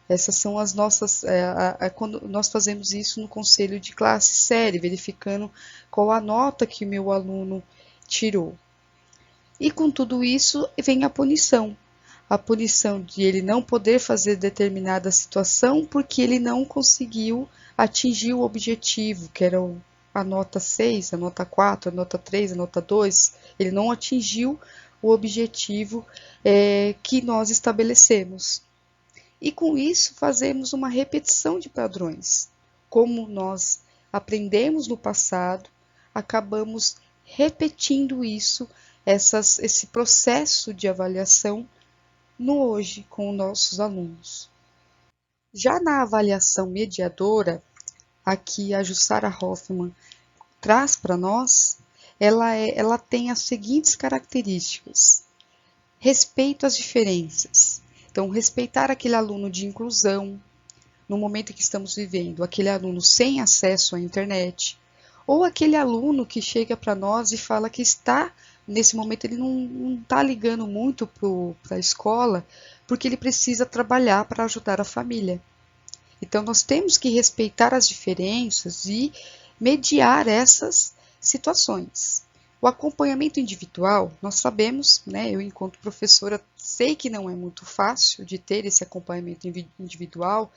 essas são as nossas, quando nós fazemos isso no conselho de classe série, verificando qual a nota que o meu aluno tirou. E com tudo isso vem a punição de ele não poder fazer determinada situação porque ele não conseguiu atingir o objetivo, que era a nota 6, a nota 4, a nota 3, a nota 2, ele não atingiu o objetivo que nós estabelecemos. E com isso fazemos uma repetição de padrões. Como nós aprendemos no passado, acabamos repetindo esse processo de avaliação no hoje com os nossos alunos. Já na avaliação mediadora, aqui a Jussara Hoffmann traz para nós, ela tem as seguintes características: respeito às diferenças. Então, respeitar aquele aluno de inclusão, no momento que estamos vivendo, aquele aluno sem acesso à internet, ou aquele aluno que chega para nós e fala que nesse momento, ele não está ligando muito para a escola, porque ele precisa trabalhar para ajudar a família. Então, nós temos que respeitar as diferenças e mediar essas situações. O acompanhamento individual, nós sabemos, né, eu enquanto professora sei que não é muito fácil de ter esse acompanhamento individual,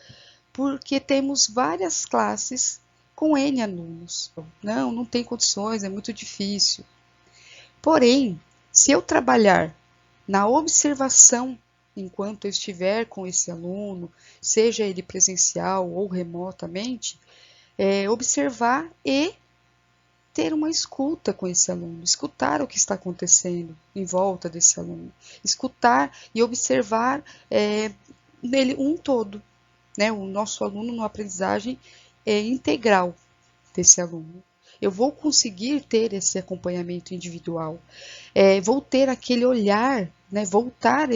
porque temos várias classes com N alunos. Não tem condições, é muito difícil. Porém, se eu trabalhar na observação enquanto eu estiver com esse aluno, seja ele presencial ou remotamente, observar e ter uma escuta com esse aluno, escutar o que está acontecendo em volta desse aluno, escutar e observar nele um todo, né? O nosso aluno na aprendizagem integral desse aluno. Eu vou conseguir ter esse acompanhamento individual, vou ter aquele olhar, né? Voltar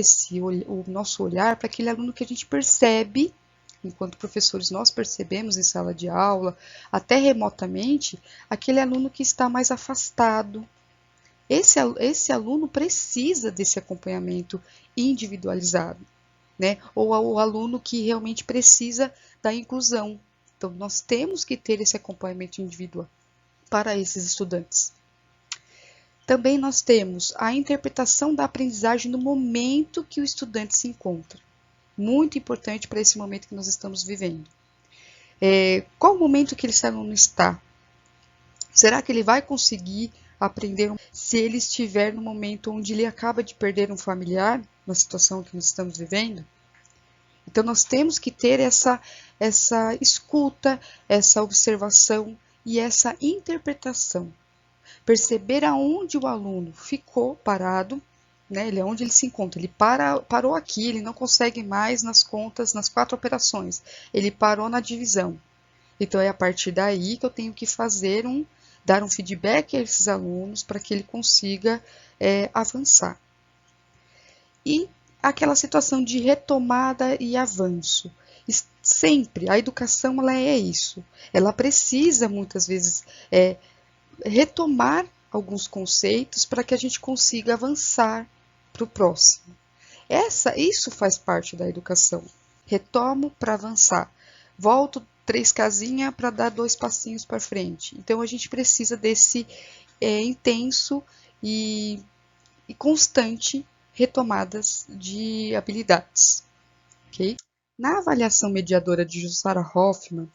o nosso olhar para aquele aluno que a gente percebe. Enquanto professores, nós percebemos em sala de aula, até remotamente, aquele aluno que está mais afastado. Esse aluno precisa desse acompanhamento individualizado, né? Ou o aluno que realmente precisa da inclusão. Então, nós temos que ter esse acompanhamento individual para esses estudantes. Também nós temos a interpretação da aprendizagem no momento que o estudante se encontra. Muito importante para esse momento que nós estamos vivendo. Qual o momento que esse aluno está? Será que ele vai conseguir aprender se ele estiver no momento onde ele acaba de perder um familiar, na situação que nós estamos vivendo? Então, nós temos que ter essa escuta, essa observação e essa interpretação. Perceber aonde o aluno ficou parado, né, onde ele se encontra. Ele parou aqui, ele não consegue mais nas contas, nas 4 operações. Ele parou na divisão. Então, é a partir daí que eu tenho que dar um feedback a esses alunos para que ele consiga avançar. E aquela situação de retomada e avanço. Sempre, a educação ela é isso. Ela precisa, muitas vezes, retomar alguns conceitos para que a gente consiga avançar para o próximo. Isso faz parte da educação. Retomo para avançar. Volto 3 casinhas para dar 2 passinhos para frente. Então, a gente precisa desse intenso e constante retomadas de habilidades. Okay? Na avaliação mediadora de Jussara Hoffmann,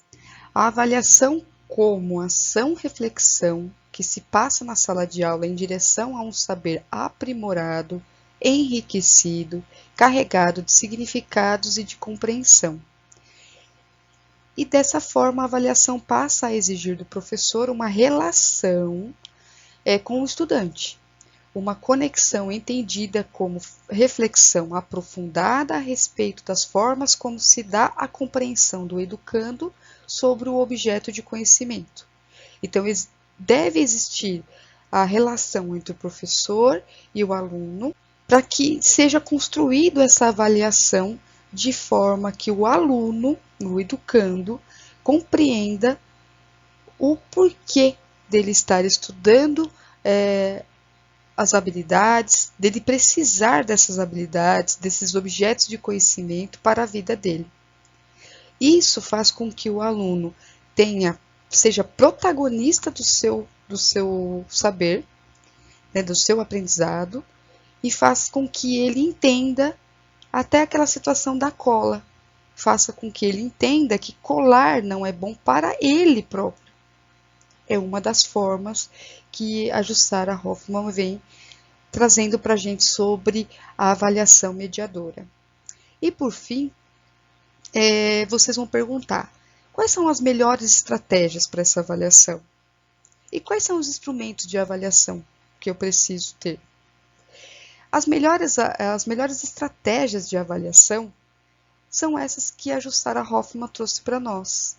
a avaliação como ação-reflexão que se passa na sala de aula em direção a um saber aprimorado, enriquecido, carregado de significados e de compreensão. E dessa forma, a avaliação passa a exigir do professor uma relação com o estudante, uma conexão entendida como reflexão aprofundada a respeito das formas como se dá a compreensão do educando sobre o objeto de conhecimento. Então, deve existir a relação entre o professor e o aluno para que seja construído essa avaliação de forma que o aluno, o educando, compreenda o porquê dele estar estudando as habilidades, dele precisar dessas habilidades, desses objetos de conhecimento para a vida dele. Isso faz com que o aluno seja protagonista do seu saber, do seu aprendizado, e faz com que ele entenda até aquela situação da cola. Faça com que ele entenda que colar não é bom para ele próprio. É uma das formas que a Jussara Hoffmann vem trazendo para a gente sobre a avaliação mediadora. E por fim, vocês vão perguntar, quais são as melhores estratégias para essa avaliação? E quais são os instrumentos de avaliação que eu preciso ter? As melhores estratégias de avaliação são essas que a Jussara Hoffmann trouxe para nós.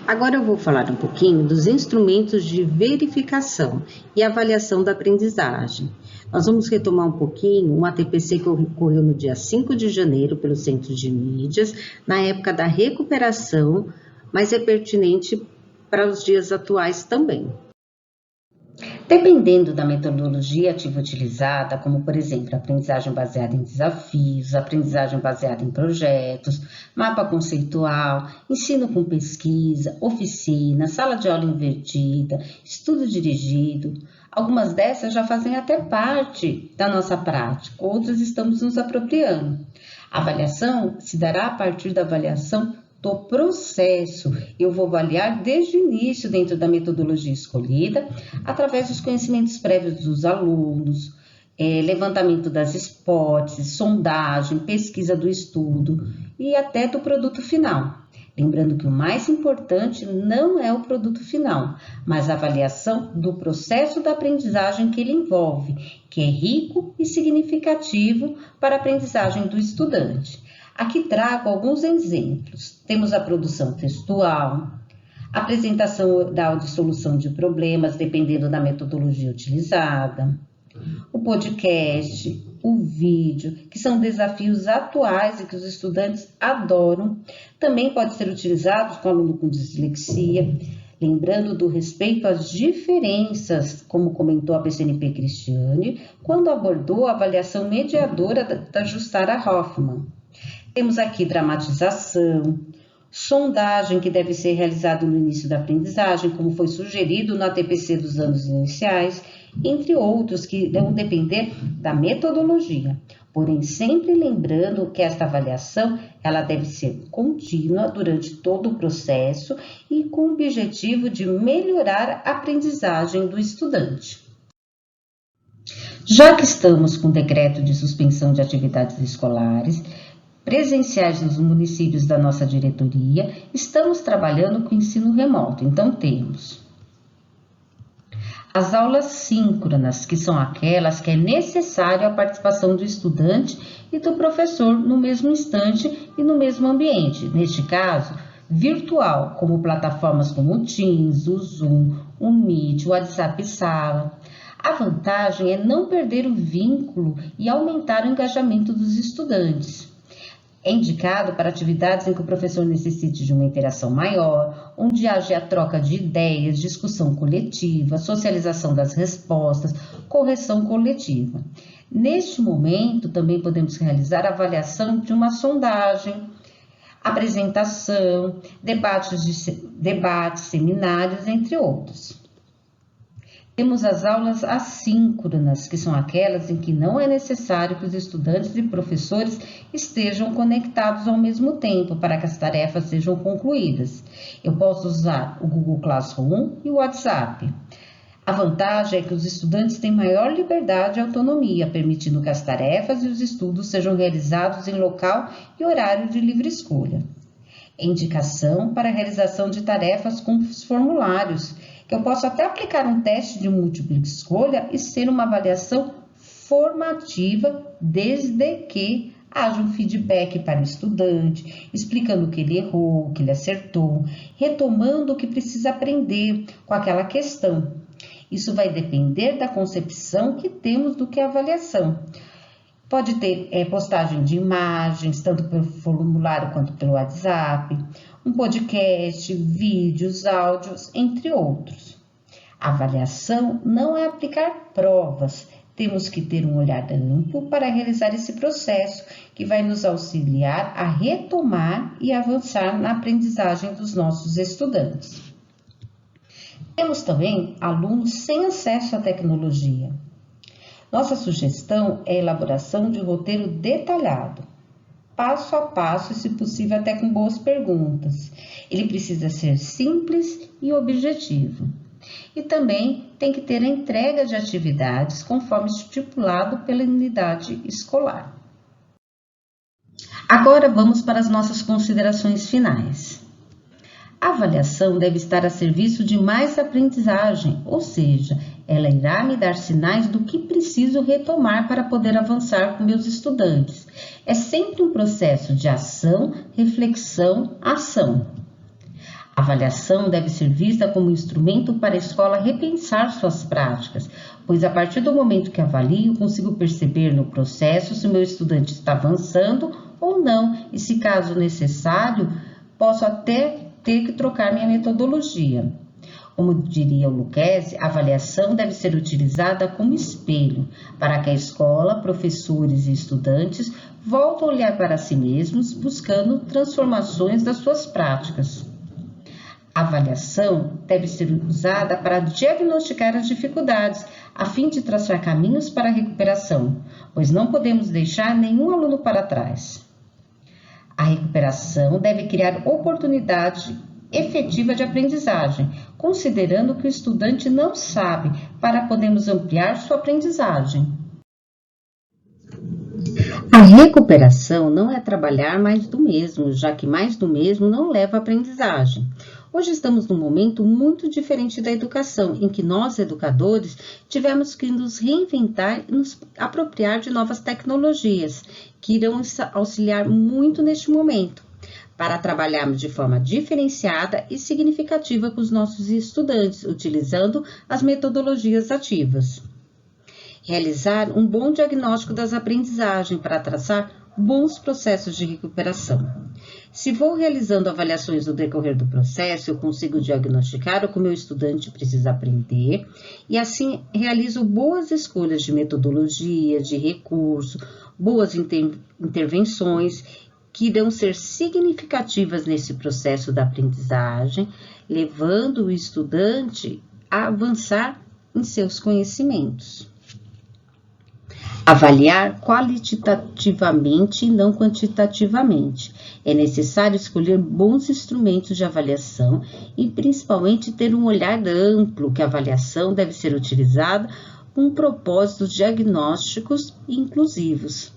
Agora eu vou falar um pouquinho dos instrumentos de verificação e avaliação da aprendizagem. Nós vamos retomar um pouquinho um ATPC que ocorreu no dia 5 de janeiro pelo Centro de Mídias, na época da recuperação, mas é pertinente para os dias atuais também. Dependendo da metodologia ativa utilizada, como por exemplo, aprendizagem baseada em desafios, aprendizagem baseada em projetos, mapa conceitual, ensino com pesquisa, oficina, sala de aula invertida, estudo dirigido, algumas dessas já fazem até parte da nossa prática, outras estamos nos apropriando. A avaliação se dará a partir da avaliação do processo. Eu vou avaliar desde o início dentro da metodologia escolhida, através dos conhecimentos prévios dos alunos, levantamento das hipóteses, sondagem, pesquisa do estudo e até do produto final. Lembrando que o mais importante não é o produto final, mas a avaliação do processo da aprendizagem que ele envolve, que é rico e significativo para a aprendizagem do estudante. Aqui trago alguns exemplos. Temos a produção textual, apresentação da audiosolução de problemas, dependendo da metodologia utilizada, o podcast, o vídeo, que são desafios atuais e que os estudantes adoram. Também pode ser utilizado com aluno com dislexia, lembrando do respeito às diferenças, como comentou a PCNP Cristiane, quando abordou a avaliação mediadora da Jussara Hoffmann. Temos aqui dramatização, sondagem que deve ser realizada no início da aprendizagem, como foi sugerido no ATPC dos anos iniciais, entre outros que vão depender da metodologia. Porém, sempre lembrando que esta avaliação ela deve ser contínua durante todo o processo e com o objetivo de melhorar a aprendizagem do estudante. Já que estamos com o decreto de suspensão de atividades escolares, presenciais nos municípios da nossa diretoria, estamos trabalhando com ensino remoto. Então, temos as aulas síncronas, que são aquelas que é necessário a participação do estudante e do professor no mesmo instante e no mesmo ambiente. Neste caso, virtual, como plataformas como o Teams, o Zoom, o Meet, o WhatsApp Sala. A vantagem é não perder o vínculo e aumentar o engajamento dos estudantes. É indicado para atividades em que o professor necessite de uma interação maior, onde haja a troca de ideias, discussão coletiva, socialização das respostas, correção coletiva. Neste momento, também podemos realizar a avaliação de uma sondagem, apresentação, debates, seminários, entre outros. Temos as aulas assíncronas, que são aquelas em que não é necessário que os estudantes e professores estejam conectados ao mesmo tempo para que as tarefas sejam concluídas. Eu posso usar o Google Classroom e o WhatsApp. A vantagem é que os estudantes têm maior liberdade e autonomia, permitindo que as tarefas e os estudos sejam realizados em local e horário de livre escolha. Indicação para a realização de tarefas com os formulários, que eu posso até aplicar um teste de múltipla escolha e ser uma avaliação formativa, desde que haja um feedback para o estudante, explicando o que ele errou, o que ele acertou, retomando o que precisa aprender com aquela questão. Isso vai depender da concepção que temos do que é avaliação. Pode ter postagem de imagens, tanto pelo formulário quanto pelo WhatsApp, um podcast, vídeos, áudios, entre outros. A avaliação não é aplicar provas. Temos que ter um olhar amplo para realizar esse processo, que vai nos auxiliar a retomar e avançar na aprendizagem dos nossos estudantes. Temos também alunos sem acesso à tecnologia. Nossa sugestão é a elaboração de roteiro detalhado, passo a passo e, se possível, até com boas perguntas. Ele precisa ser simples e objetivo. E também tem que ter a entrega de atividades conforme estipulado pela unidade escolar. Agora vamos para as nossas considerações finais. A avaliação deve estar a serviço de mais aprendizagem, ou seja, ela irá me dar sinais do que preciso retomar para poder avançar com meus estudantes. É sempre um processo de ação, reflexão, ação. A avaliação deve ser vista como instrumento para a escola repensar suas práticas, pois a partir do momento que avalio, consigo perceber no processo se o meu estudante está avançando ou não, e se caso necessário, posso até ter que trocar minha metodologia. Como diria o Lucchesi, a avaliação deve ser utilizada como espelho, para que a escola, professores e estudantes voltem a olhar para si mesmos, buscando transformações das suas práticas. A avaliação deve ser usada para diagnosticar as dificuldades, a fim de traçar caminhos para a recuperação, pois não podemos deixar nenhum aluno para trás. A recuperação deve criar oportunidade efetiva de aprendizagem, considerando que o estudante não sabe, para podermos ampliar sua aprendizagem. A recuperação não é trabalhar mais do mesmo, já que mais do mesmo não leva à aprendizagem. Hoje estamos num momento muito diferente da educação, em que nós, educadores, tivemos que nos reinventar e nos apropriar de novas tecnologias, que irão auxiliar muito neste momento, para trabalharmos de forma diferenciada e significativa com os nossos estudantes, utilizando as metodologias ativas. Realizar um bom diagnóstico das aprendizagens para traçar bons processos de recuperação. Se vou realizando avaliações no decorrer do processo, eu consigo diagnosticar o que o meu estudante precisa aprender e assim realizo boas escolhas de metodologia, de recurso, boas intervenções que irão ser significativas nesse processo da aprendizagem, levando o estudante a avançar em seus conhecimentos. Avaliar qualitativamente e não quantitativamente. É necessário escolher bons instrumentos de avaliação e principalmente ter um olhar amplo, que a avaliação deve ser utilizada com propósitos diagnósticos e inclusivos.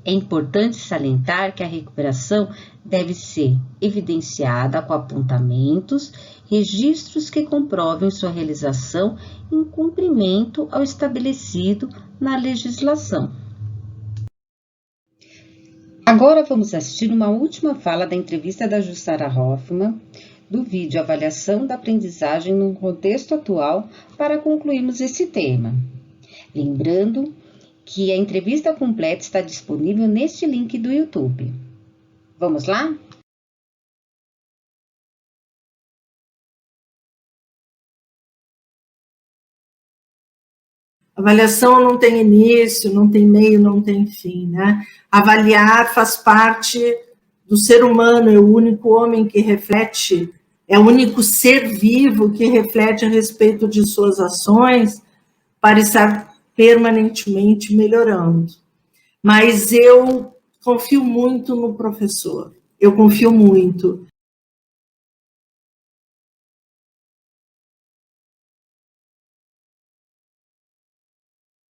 É importante salientar que a recuperação deve ser evidenciada com apontamentos, registros que comprovem sua realização em cumprimento ao estabelecido na legislação. Agora vamos assistir uma última fala da entrevista da Jussara Hoffmann do vídeo Avaliação da Aprendizagem no Contexto Atual para concluirmos esse tema. Lembrando que a entrevista completa está disponível neste link do YouTube. Vamos lá? Avaliação não tem início, não tem meio, não tem fim, né? Avaliar faz parte do ser humano, é o único homem que reflete, é o único ser vivo que reflete a respeito de suas ações para estar permanentemente melhorando. Mas eu confio muito no professor, eu confio muito.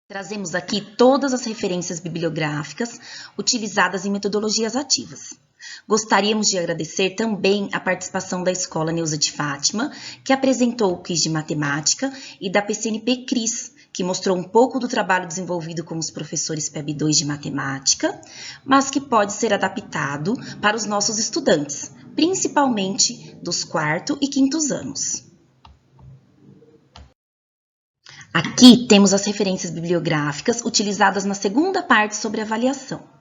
Trazemos aqui todas as referências bibliográficas utilizadas em metodologias ativas. Gostaríamos de agradecer também a participação da Escola Neuza de Fátima, que apresentou o quiz de matemática, e da PCNP Cris, que mostrou um pouco do trabalho desenvolvido com os professores PEB 2 de matemática, mas que pode ser adaptado para os nossos estudantes, principalmente dos 4º e 5º anos. Aqui temos as referências bibliográficas utilizadas na segunda parte sobre avaliação.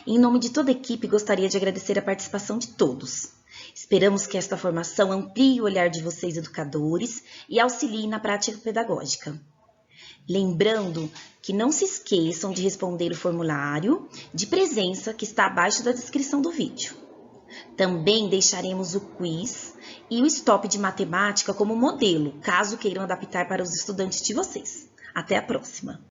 Em nome de toda a equipe, gostaria de agradecer a participação de todos. Esperamos que esta formação amplie o olhar de vocês, educadores, e auxilie na prática pedagógica. Lembrando que não se esqueçam de responder o formulário de presença que está abaixo da descrição do vídeo. Também deixaremos o quiz e o stop de matemática como modelo, caso queiram adaptar para os estudantes de vocês. Até a próxima!